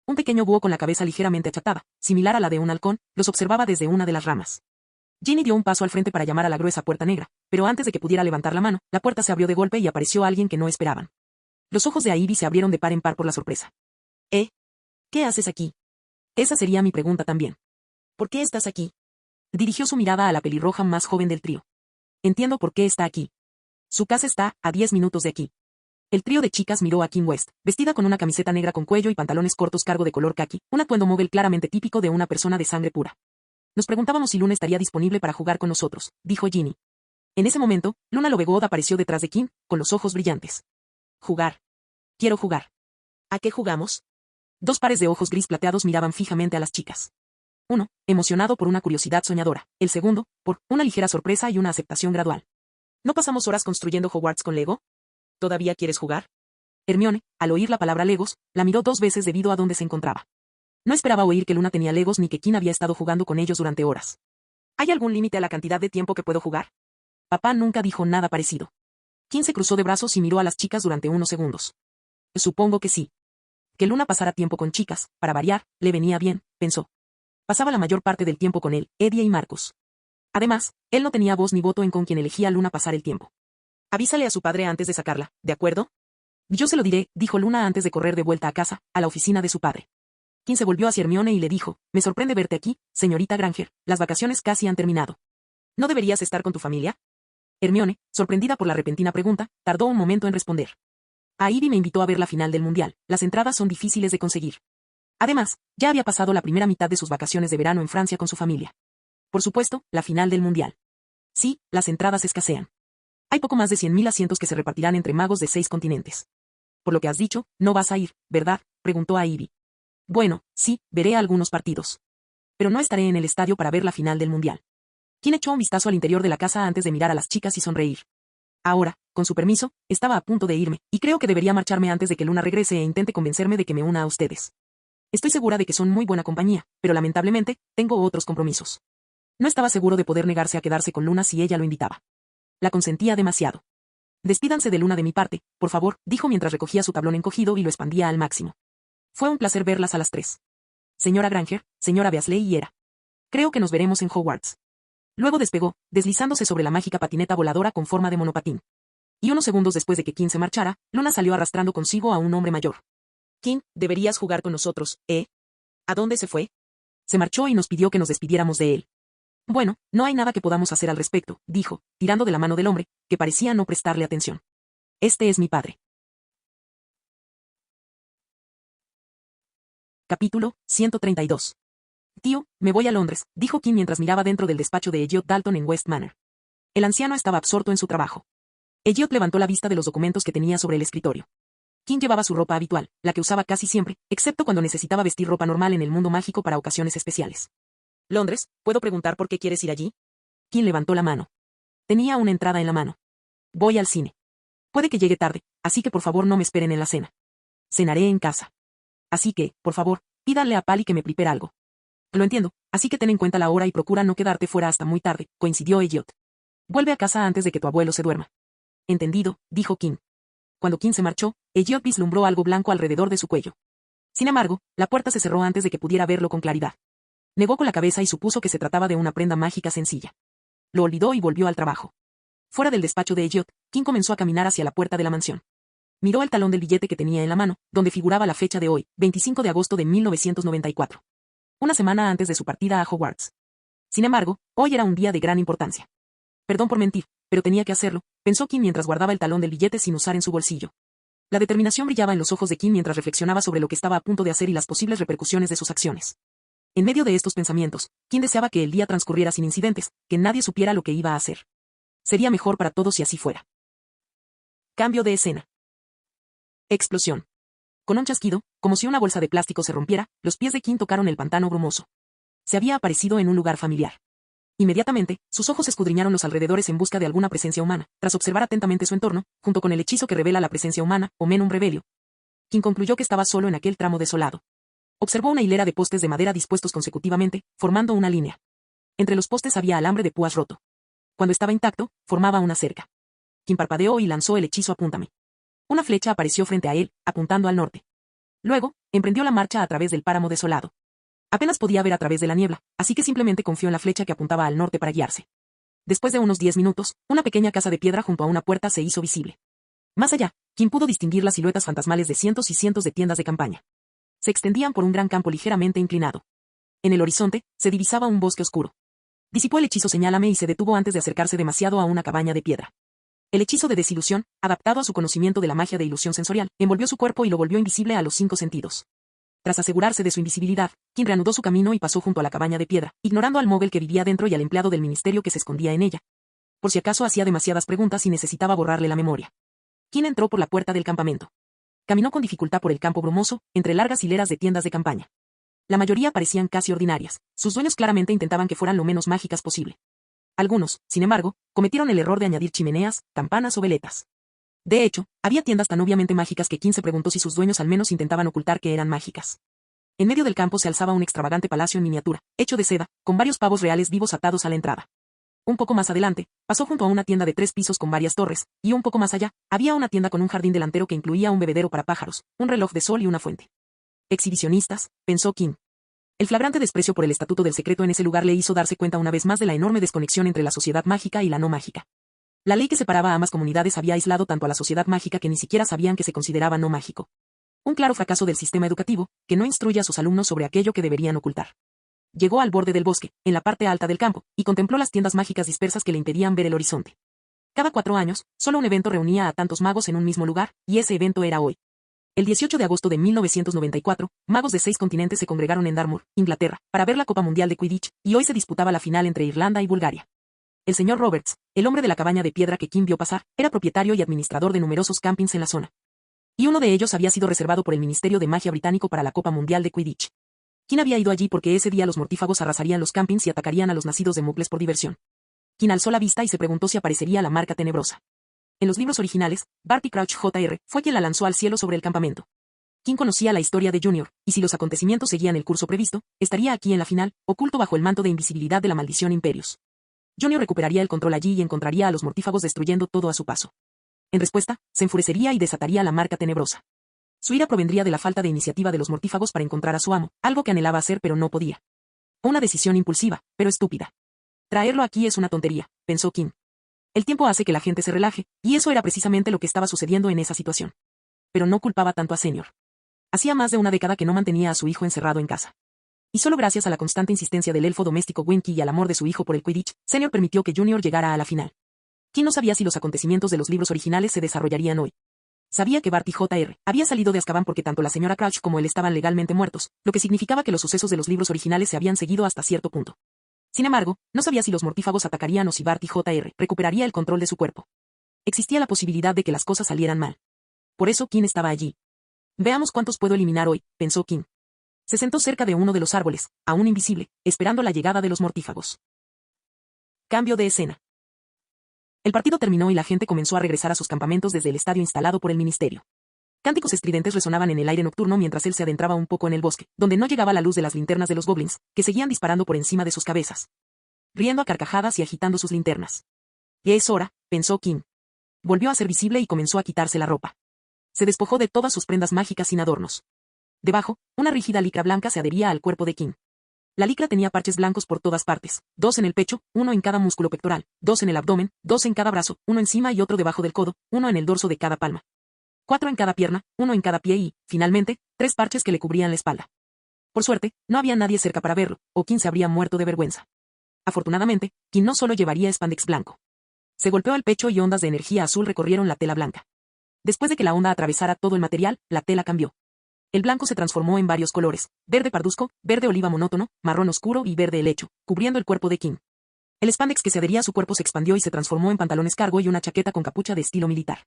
S2: Un pequeño búho con la cabeza ligeramente achatada, similar a la de un halcón, los observaba desde una de las ramas. Ginny dio un paso al frente para llamar a la gruesa puerta negra, pero antes de que pudiera levantar la mano, la puerta se abrió de golpe y apareció alguien que no esperaban. Los ojos de Ivy se abrieron de par en par por la sorpresa. ¿Qué haces aquí? Esa sería mi pregunta también. ¿Por qué estás aquí? Dirigió su mirada a la pelirroja más joven del trío. Entiendo por qué está aquí. Su casa está a 10 minutos de aquí. El trío de chicas miró a Kim West, vestida con una camiseta negra con cuello y pantalones cortos cargo de color caqui, un atuendo móvil claramente típico de una persona de sangre pura. Nos preguntábamos si Luna estaría disponible para jugar con nosotros, dijo Ginny. En ese momento, Luna Lovegood apareció detrás de Kim, con los ojos brillantes. Jugar. Quiero jugar. ¿A qué jugamos? 2 pares de ojos gris plateados miraban fijamente a las chicas. Uno, emocionado por una curiosidad soñadora. El segundo, por una ligera sorpresa y una aceptación gradual. ¿No pasamos horas construyendo Hogwarts con Lego? ¿Todavía quieres jugar? Hermione, al oír la palabra Legos, la miró 2 veces debido a dónde se encontraba. No esperaba oír que Luna tenía Legos ni que Kim había estado jugando con ellos durante horas. ¿Hay algún límite a la cantidad de tiempo que puedo jugar? Papá nunca dijo nada parecido. Kim se cruzó de brazos y miró a las chicas durante unos segundos. Supongo que sí. Que Luna pasara tiempo con chicas, para variar, le venía bien, pensó. Pasaba la mayor parte del tiempo con él, Eddie y Marcus. Además, él no tenía voz ni voto en con quien elegía a Luna pasar el tiempo. Avísale a su padre antes de sacarla, ¿de acuerdo? Yo se lo diré, dijo Luna antes de correr de vuelta a casa, a la oficina de su padre. Kim se volvió hacia Hermione y le dijo, me sorprende verte aquí, señorita Granger, las vacaciones casi han terminado. ¿No deberías estar con tu familia? Hermione, sorprendida por la repentina pregunta, tardó un momento en responder. A Ivy me invitó a ver la final del Mundial, las entradas son difíciles de conseguir. Además, ya había pasado la primera mitad de sus vacaciones de verano en Francia con su familia. Por supuesto, la final del Mundial. Sí, las entradas escasean. Hay poco más de 100.000 asientos que se repartirán entre magos de 6 continentes. Por lo que has dicho, no vas a ir, ¿verdad? Preguntó a Ivy. Bueno, sí, veré algunos partidos. Pero no estaré en el estadio para ver la final del Mundial. Kim echó un vistazo al interior de la casa antes de mirar a las chicas y sonreír. Ahora, con su permiso, estaba a punto de irme, y creo que debería marcharme antes de que Luna regrese e intente convencerme de que me una a ustedes. Estoy segura de que son muy buena compañía, pero lamentablemente, tengo otros compromisos. No estaba seguro de poder negarse a quedarse con Luna si ella lo invitaba. La consentía demasiado. Despídanse de Luna de mi parte, por favor, dijo mientras recogía su tablón encogido y lo expandía al máximo. Fue un placer verlas a las 3. Señora Granger, señora Weasley y Era. Creo que nos veremos en Hogwarts. Luego despegó, deslizándose sobre la mágica patineta voladora con forma de monopatín. Y unos segundos después de que Kim se marchara, Luna salió arrastrando consigo a un hombre mayor. Kim, deberías jugar con nosotros, ¿eh? ¿A dónde se fue? Se marchó y nos pidió que nos despidiéramos de él. Bueno, no hay nada que podamos hacer al respecto, dijo, tirando de la mano del hombre, que parecía no prestarle atención. Este es mi padre. Capítulo 132. Tío, me voy a Londres, dijo Kim mientras miraba dentro del despacho de Elliot Dalton en West Manor. El anciano estaba absorto en su trabajo. Elliot levantó la vista de los documentos que tenía sobre el escritorio. Kim llevaba su ropa habitual, la que usaba casi siempre, excepto cuando necesitaba vestir ropa normal en el mundo mágico para ocasiones especiales. Londres, ¿puedo preguntar por qué quieres ir allí? Kim levantó la mano. Tenía una entrada en la mano. Voy al cine. Puede que llegue tarde, así que por favor no me esperen en la cena. Cenaré en casa. Así que, por favor, pídanle a Pali que me prepare algo. Lo entiendo, así que ten en cuenta la hora y procura no quedarte fuera hasta muy tarde, coincidió Elliot. Vuelve a casa antes de que tu abuelo se duerma. Entendido, dijo Kim. Cuando Kim se marchó, Elliot vislumbró algo blanco alrededor de su cuello. Sin embargo, la puerta se cerró antes de que pudiera verlo con claridad. Negó con la cabeza y supuso que se trataba de una prenda mágica sencilla. Lo olvidó y volvió al trabajo. Fuera del despacho de Elliot, Kim comenzó a caminar hacia la puerta de la mansión. Miró el talón del billete que tenía en la mano, donde figuraba la fecha de hoy, 25 de agosto de 1994. Una semana antes de su partida a Hogwarts. Sin embargo, hoy era un día de gran importancia. Perdón por mentir, pero tenía que hacerlo, pensó Kim mientras guardaba el talón del billete sin usar en su bolsillo. La determinación brillaba en los ojos de Kim mientras reflexionaba sobre lo que estaba a punto de hacer y las posibles repercusiones de sus acciones. En medio de estos pensamientos, Kim deseaba que el día transcurriera sin incidentes, que nadie supiera lo que iba a hacer. Sería mejor para todos si así fuera. Cambio de escena. Explosión. Con un chasquido, como si una bolsa de plástico se rompiera, los pies de Kim tocaron el pantano brumoso. Se había aparecido en un lugar familiar. Inmediatamente, sus ojos escudriñaron los alrededores en busca de alguna presencia humana, tras observar atentamente su entorno, junto con el hechizo que revela la presencia humana, Omenum Revelio. Kim concluyó que estaba solo en aquel tramo desolado. Observó una hilera de postes de madera dispuestos consecutivamente, formando una línea. Entre los postes había alambre de púas roto. Cuando estaba intacto, formaba una cerca. Kim parpadeó y lanzó el hechizo Apúntame. Una flecha apareció frente a él, apuntando al norte. Luego, emprendió la marcha a través del páramo desolado. Apenas podía ver a través de la niebla, así que simplemente confió en la flecha que apuntaba al norte para guiarse. Después de unos 10 minutos, una pequeña casa de piedra junto a una puerta se hizo visible. Más allá, Kim pudo distinguir las siluetas fantasmales de cientos y cientos de tiendas de campaña. Se extendían por un gran campo ligeramente inclinado. En el horizonte, se divisaba un bosque oscuro. Disipó el hechizo Señálame y se detuvo antes de acercarse demasiado a una cabaña de piedra. El hechizo de desilusión, adaptado a su conocimiento de la magia de ilusión sensorial, envolvió su cuerpo y lo volvió invisible a los 5 sentidos. Tras asegurarse de su invisibilidad, Kim reanudó su camino y pasó junto a la cabaña de piedra, ignorando al móvil que vivía dentro y al empleado del ministerio que se escondía en ella. Por si acaso hacía demasiadas preguntas y necesitaba borrarle la memoria. Kim entró por la puerta del campamento. Caminó con dificultad por el campo brumoso, entre largas hileras de tiendas de campaña. La mayoría parecían casi ordinarias, sus dueños claramente intentaban que fueran lo menos mágicas posible. Algunos, sin embargo, cometieron el error de añadir chimeneas, campanas o veletas. De hecho, había tiendas tan obviamente mágicas que Kim se preguntó si sus dueños al menos intentaban ocultar que eran mágicas. En medio del campo se alzaba un extravagante palacio en miniatura, hecho de seda, con varios pavos reales vivos atados a la entrada. Un poco más adelante, pasó junto a una tienda de 3 pisos con varias torres, y un poco más allá, había una tienda con un jardín delantero que incluía un bebedero para pájaros, un reloj de sol y una fuente. Exhibicionistas, pensó Kim. El flagrante desprecio por el estatuto del secreto en ese lugar le hizo darse cuenta una vez más de la enorme desconexión entre la sociedad mágica y la no mágica. La ley que separaba a ambas comunidades había aislado tanto a la sociedad mágica que ni siquiera sabían que se consideraba no mágico. Un claro fracaso del sistema educativo, que no instruye a sus alumnos sobre aquello que deberían ocultar. Llegó al borde del bosque, en la parte alta del campo, y contempló las tiendas mágicas dispersas que le impedían ver el horizonte. Cada 4 años, solo un evento reunía a tantos magos en un mismo lugar, y ese evento era hoy. El 18 de agosto de 1994, magos de 6 continentes se congregaron en Dartmoor, Inglaterra, para ver la Copa Mundial de Quidditch, y hoy se disputaba la final entre Irlanda y Bulgaria. El señor Roberts, el hombre de la cabaña de piedra que Kim vio pasar, era propietario y administrador de numerosos campings en la zona. Y uno de ellos había sido reservado por el Ministerio de Magia británico para la Copa Mundial de Quidditch. Kim había ido allí porque ese día los mortífagos arrasarían los campings y atacarían a los nacidos de Muggles por diversión. Kim alzó la vista y se preguntó si aparecería la marca tenebrosa. En los libros originales, Barty Crouch Jr. fue quien la lanzó al cielo sobre el campamento. Kim conocía la historia de Junior, y si los acontecimientos seguían el curso previsto, estaría aquí en la final, oculto bajo el manto de invisibilidad de la maldición Imperius. Junior recuperaría el control allí y encontraría a los mortífagos destruyendo todo a su paso. En respuesta, se enfurecería y desataría la marca tenebrosa. Su ira provendría de la falta de iniciativa de los mortífagos para encontrar a su amo, algo que anhelaba hacer pero no podía. Una decisión impulsiva, pero estúpida. Traerlo aquí es una tontería, pensó Kim. El tiempo hace que la gente se relaje, y eso era precisamente lo que estaba sucediendo en esa situación. Pero no culpaba tanto a Senior. Hacía más de una década que no mantenía a su hijo encerrado en casa. Y solo gracias a la constante insistencia del elfo doméstico Winky y al amor de su hijo por el Quidditch, Senior permitió que Junior llegara a la final. Kim no sabía si los acontecimientos de los libros originales se desarrollarían hoy. Sabía que Barty Jr. había salido de Azkaban porque tanto la señora Crouch como él estaban legalmente muertos, lo que significaba que los sucesos de los libros originales se habían seguido hasta cierto punto. Sin embargo, no sabía si los mortífagos atacarían o si Barty Jr. recuperaría el control de su cuerpo. Existía la posibilidad de que las cosas salieran mal. Por eso Kim estaba allí. Veamos cuántos puedo eliminar hoy, pensó Kim. Se sentó cerca de uno de los árboles, aún invisible, esperando la llegada de los mortífagos. Cambio de escena. El partido terminó y la gente comenzó a regresar a sus campamentos desde el estadio instalado por el ministerio. Cánticos estridentes resonaban en el aire nocturno mientras él se adentraba un poco en el bosque, donde no llegaba la luz de las linternas de los goblins, que seguían disparando por encima de sus cabezas. Riendo a carcajadas y agitando sus linternas. Ya es hora, pensó Kim. Volvió a ser visible y comenzó a quitarse la ropa. Se despojó de todas sus prendas mágicas sin adornos. Debajo, una rígida licra blanca se adhería al cuerpo de Kim. La licra tenía parches blancos por todas partes, 2 en el pecho, 1 en cada músculo pectoral, 2 en el abdomen, 2 en cada brazo, 1 encima y otro debajo del codo, 1 en el dorso de cada palma. 4 en cada pierna, 1 en cada pie y, finalmente, 3 parches que le cubrían la espalda. Por suerte, no había nadie cerca para verlo, o Kim se habría muerto de vergüenza. Afortunadamente, Kim no solo llevaría spandex blanco. Se golpeó al pecho y ondas de energía azul recorrieron la tela blanca. Después de que la onda atravesara todo el material, la tela cambió. El blanco se transformó en varios colores, verde parduzco, verde oliva monótono, marrón oscuro y verde helecho, cubriendo el cuerpo de Kim. El spandex que se adhería a su cuerpo se expandió y se transformó en pantalones cargo y una chaqueta con capucha de estilo militar.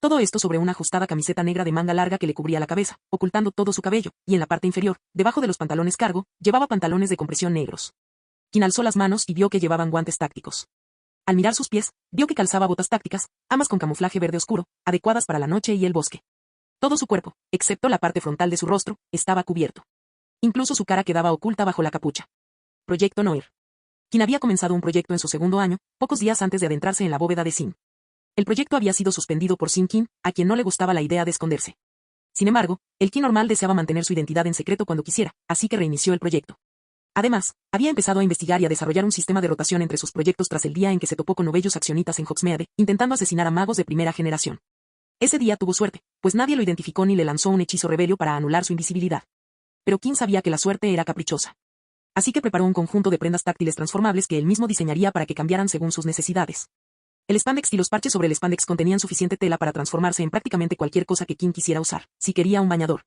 S2: Todo esto sobre una ajustada camiseta negra de manga larga que le cubría la cabeza, ocultando todo su cabello, y en la parte inferior, debajo de los pantalones cargo, llevaba pantalones de compresión negros. Kim alzó las manos y vio que llevaban guantes tácticos. Al mirar sus pies, vio que calzaba botas tácticas, ambas con camuflaje verde oscuro, adecuadas para la noche y el bosque. Todo su cuerpo, excepto la parte frontal de su rostro, estaba cubierto. Incluso su cara quedaba oculta bajo la capucha. Proyecto Noir. Kim había comenzado un proyecto en su segundo año, pocos días antes de adentrarse en la bóveda de Sim. El proyecto había sido suspendido por Sim Kim, a quien no le gustaba la idea de esconderse. Sin embargo, el Kim normal deseaba mantener su identidad en secreto cuando quisiera, así que reinició el proyecto. Además, había empezado a investigar y a desarrollar un sistema de rotación entre sus proyectos tras el día en que se topó con novellos accionitas en Hogsmeade, intentando asesinar a magos de primera generación. Ese día tuvo suerte, pues nadie lo identificó ni le lanzó un hechizo rebelio para anular su invisibilidad. Pero Kim sabía que la suerte era caprichosa. Así que preparó un conjunto de prendas táctiles transformables que él mismo diseñaría para que cambiaran según sus necesidades. El spandex y los parches sobre el spandex contenían suficiente tela para transformarse en prácticamente cualquier cosa que Kim quisiera usar, si quería un bañador.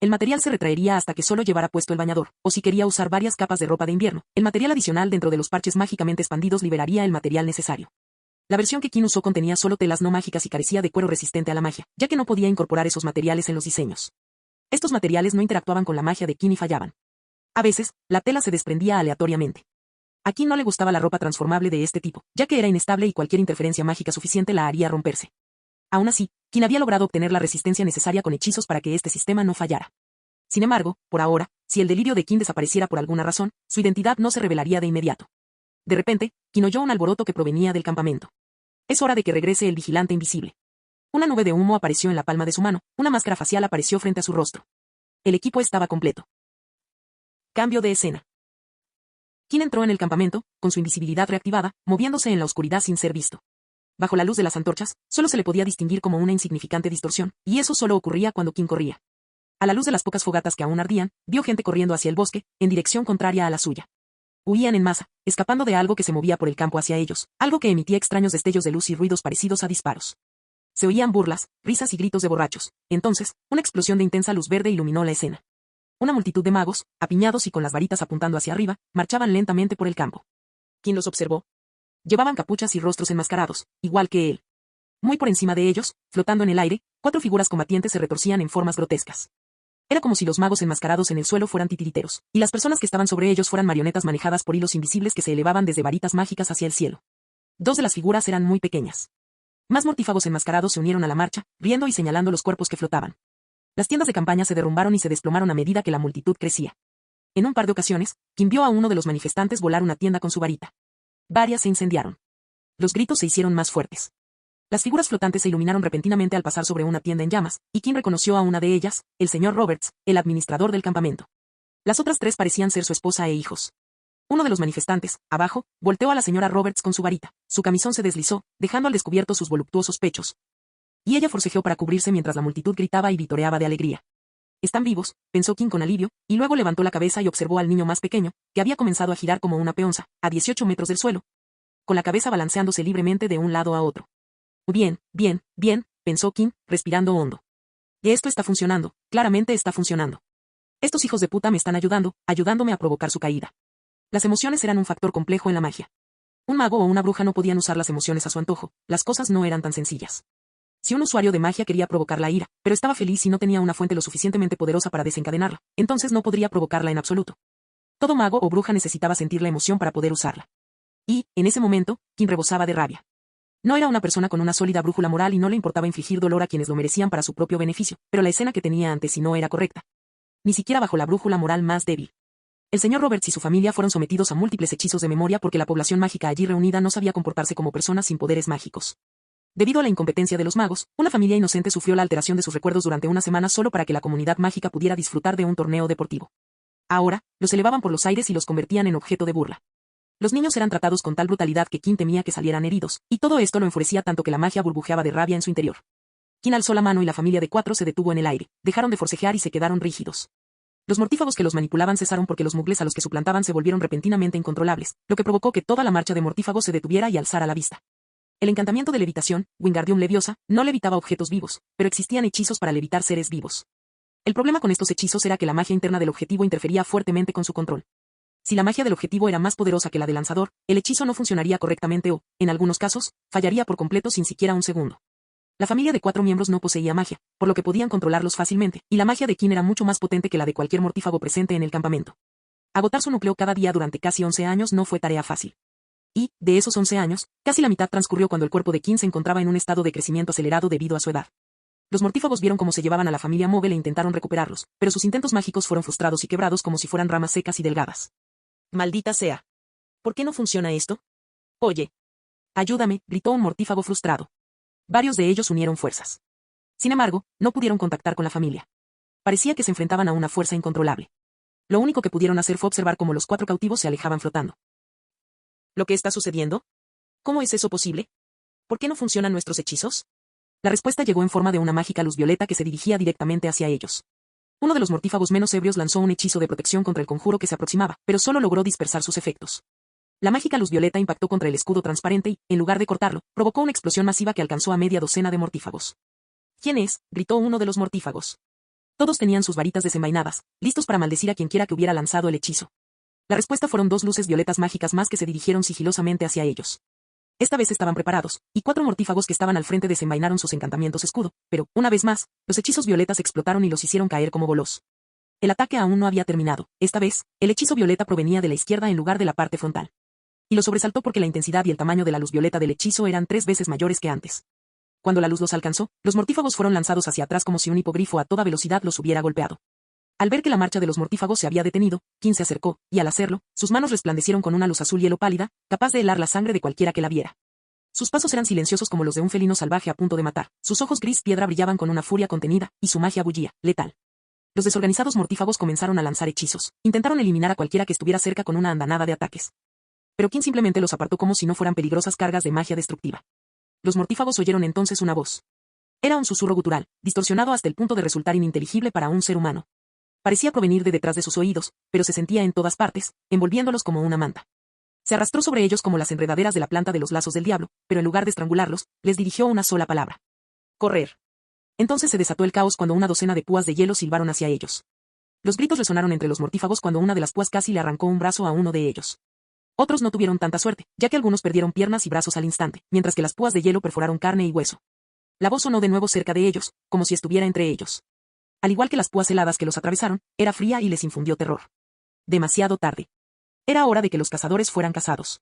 S2: El material se retraería hasta que solo llevara puesto el bañador, o si quería usar varias capas de ropa de invierno, el material adicional dentro de los parches mágicamente expandidos liberaría el material necesario. La versión que Kim usó contenía solo telas no mágicas y carecía de cuero resistente a la magia, ya que no podía incorporar esos materiales en los diseños. Estos materiales no interactuaban con la magia de Kim y fallaban. A veces, la tela se desprendía aleatoriamente. A Kim no le gustaba la ropa transformable de este tipo, ya que era inestable y cualquier interferencia mágica suficiente la haría romperse. Aún así, Kim había logrado obtener la resistencia necesaria con hechizos para que este sistema no fallara. Sin embargo, por ahora, si el delirio de Kim desapareciera por alguna razón, su identidad no se revelaría de inmediato. De repente, Kim oyó un alboroto que provenía del campamento. Es hora de que regrese el vigilante invisible. Una nube de humo apareció en la palma de su mano, una máscara facial apareció frente a su rostro. El equipo estaba completo. Cambio de escena. Kim entró en el campamento, con su invisibilidad reactivada, moviéndose en la oscuridad sin ser visto. Bajo la luz de las antorchas, solo se le podía distinguir como una insignificante distorsión, y eso solo ocurría cuando King corría. A la luz de las pocas fogatas que aún ardían, vio gente corriendo hacia el bosque, en dirección contraria a la suya. Huían en masa, escapando de algo que se movía por el campo hacia ellos, algo que emitía extraños destellos de luz y ruidos parecidos a disparos. Se oían burlas, risas y gritos de borrachos. Entonces, una explosión de intensa luz verde iluminó la escena. Una multitud de magos, apiñados y con las varitas apuntando hacia arriba, marchaban lentamente por el campo. ¿Quién los observó? Llevaban capuchas y rostros enmascarados, igual que él. Muy por encima de ellos, flotando en el aire, 4 figuras combatientes se retorcían en formas grotescas. Era como si los magos enmascarados en el suelo fueran titiriteros, y las personas que estaban sobre ellos fueran marionetas manejadas por hilos invisibles que se elevaban desde varitas mágicas hacia el cielo. 2 de las figuras eran muy pequeñas. Más mortífagos enmascarados se unieron a la marcha, riendo y señalando los cuerpos que flotaban. Las tiendas de campaña se derrumbaron y se desplomaron a medida que la multitud crecía. En un par de ocasiones, Kim vio a uno de los manifestantes volar una tienda con su varita. Varias se incendiaron. Los gritos se hicieron más fuertes. Las figuras flotantes se iluminaron repentinamente al pasar sobre una tienda en llamas, y Kim reconoció a una de ellas, el señor Roberts, el administrador del campamento. Las otras 3 parecían ser su esposa e hijos. Uno de los manifestantes, abajo, volteó a la señora Roberts con su varita. Su camisón se deslizó, dejando al descubierto sus voluptuosos pechos. Y ella forcejeó para cubrirse mientras la multitud gritaba y vitoreaba de alegría. Están vivos, pensó Kim con alivio, y luego levantó la cabeza y observó al niño más pequeño, que había comenzado a girar como una peonza, a 18 metros del suelo, con la cabeza balanceándose libremente de un lado a otro. Bien, bien, bien, pensó Kim, respirando hondo. Y esto está funcionando, claramente está funcionando. Estos hijos de puta me están ayudándome a provocar su caída. Las emociones eran un factor complejo en la magia. Un mago o una bruja no podían usar las emociones a su antojo, las cosas no eran tan sencillas. Si un usuario de magia quería provocar la ira, pero estaba feliz y no tenía una fuente lo suficientemente poderosa para desencadenarla, entonces no podría provocarla en absoluto. Todo mago o bruja necesitaba sentir la emoción para poder usarla. Y, en ese momento, Kim rebosaba de rabia. No era una persona con una sólida brújula moral y no le importaba infligir dolor a quienes lo merecían para su propio beneficio, pero la escena que tenía ante sí no era correcta. Ni siquiera bajo la brújula moral más débil. El señor Roberts y su familia fueron sometidos a múltiples hechizos de memoria porque la población mágica allí reunida no sabía comportarse como personas sin poderes mágicos. Debido a la incompetencia de los magos, una familia inocente sufrió la alteración de sus recuerdos durante una semana solo para que la comunidad mágica pudiera disfrutar de un torneo deportivo. Ahora, los elevaban por los aires y los convertían en objeto de burla. Los niños eran tratados con tal brutalidad que Kim temía que salieran heridos, y todo esto lo enfurecía tanto que la magia burbujeaba de rabia en su interior. Kim alzó la mano y la familia de 4 se detuvo en el aire, dejaron de forcejear y se quedaron rígidos. Los mortífagos que los manipulaban cesaron porque los mugles a los que suplantaban se volvieron repentinamente incontrolables, lo que provocó que toda la marcha de mortífagos se detuviera y alzara la vista. El encantamiento de levitación, Wingardium Leviosa, no levitaba objetos vivos, pero existían hechizos para levitar seres vivos. El problema con estos hechizos era que la magia interna del objetivo interfería fuertemente con su control. Si la magia del objetivo era más poderosa que la del lanzador, el hechizo no funcionaría correctamente o, en algunos casos, fallaría por completo sin siquiera un segundo. La familia de 4 miembros no poseía magia, por lo que podían controlarlos fácilmente, y la magia de Kim era mucho más potente que la de cualquier mortífago presente en el campamento. Agotar su núcleo cada día durante casi 11 años no fue tarea fácil. Y, de esos 11 años, casi la mitad transcurrió cuando el cuerpo de Kim se encontraba en un estado de crecimiento acelerado debido a su edad. Los mortífagos vieron cómo se llevaban a la familia Mogel e intentaron recuperarlos, pero sus intentos mágicos fueron frustrados y quebrados como si fueran ramas secas y delgadas. Maldita sea. ¿Por qué no funciona esto? Oye. Ayúdame, gritó un mortífago frustrado. Varios de ellos unieron fuerzas. Sin embargo, no pudieron contactar con la familia. Parecía que se enfrentaban a una fuerza incontrolable. Lo único que pudieron hacer fue observar cómo los 4 cautivos se alejaban flotando. ¿Lo que está sucediendo? ¿Cómo es eso posible? ¿Por qué no funcionan nuestros hechizos? La respuesta llegó en forma de una mágica luz violeta que se dirigía directamente hacia ellos. Uno de los mortífagos menos ebrios lanzó un hechizo de protección contra el conjuro que se aproximaba, pero solo logró dispersar sus efectos. La mágica luz violeta impactó contra el escudo transparente y, en lugar de cortarlo, provocó una explosión masiva que alcanzó a media docena de mortífagos. ¿Quién es?, gritó uno de los mortífagos. Todos tenían sus varitas desenvainadas, listos para maldecir a quienquiera que hubiera lanzado el hechizo. La respuesta fueron 2 luces violetas mágicas más que se dirigieron sigilosamente hacia ellos. Esta vez estaban preparados, y 4 mortífagos que estaban al frente desenvainaron sus encantamientos escudo, pero, una vez más, los hechizos violetas explotaron y los hicieron caer como bolos. El ataque aún no había terminado. Esta vez, el hechizo violeta provenía de la izquierda en lugar de la parte frontal. Y lo sobresaltó porque la intensidad y el tamaño de la luz violeta del hechizo eran 3 veces mayores que antes. Cuando la luz los alcanzó, los mortífagos fueron lanzados hacia atrás como si un hipogrifo a toda velocidad los hubiera golpeado. Al ver que la marcha de los mortífagos se había detenido, Kim se acercó, y al hacerlo, sus manos resplandecieron con una luz azul hielo pálida, capaz de helar la sangre de cualquiera que la viera. Sus pasos eran silenciosos como los de un felino salvaje a punto de matar, sus ojos gris piedra brillaban con una furia contenida, y su magia bullía, letal. Los desorganizados mortífagos comenzaron a lanzar hechizos, intentaron eliminar a cualquiera que estuviera cerca con una andanada de ataques. Pero Kim simplemente los apartó como si no fueran peligrosas cargas de magia destructiva. Los mortífagos oyeron entonces una voz. Era un susurro gutural, distorsionado hasta el punto de resultar ininteligible para un ser humano. Parecía provenir de detrás de sus oídos, pero se sentía en todas partes, envolviéndolos como una manta. Se arrastró sobre ellos como las enredaderas de la planta de los lazos del diablo, pero en lugar de estrangularlos, les dirigió una sola palabra. Correr. Entonces se desató el caos cuando una docena de púas de hielo silbaron hacia ellos. Los gritos resonaron entre los mortífagos cuando una de las púas casi le arrancó un brazo a uno de ellos. Otros no tuvieron tanta suerte, ya que algunos perdieron piernas y brazos al instante, mientras que las púas de hielo perforaron carne y hueso. La voz sonó de nuevo cerca de ellos, como si estuviera entre ellos. Al igual que las púas heladas que los atravesaron, era fría y les infundió terror. Demasiado tarde. Era hora de que los cazadores fueran cazados.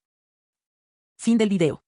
S2: Fin del video.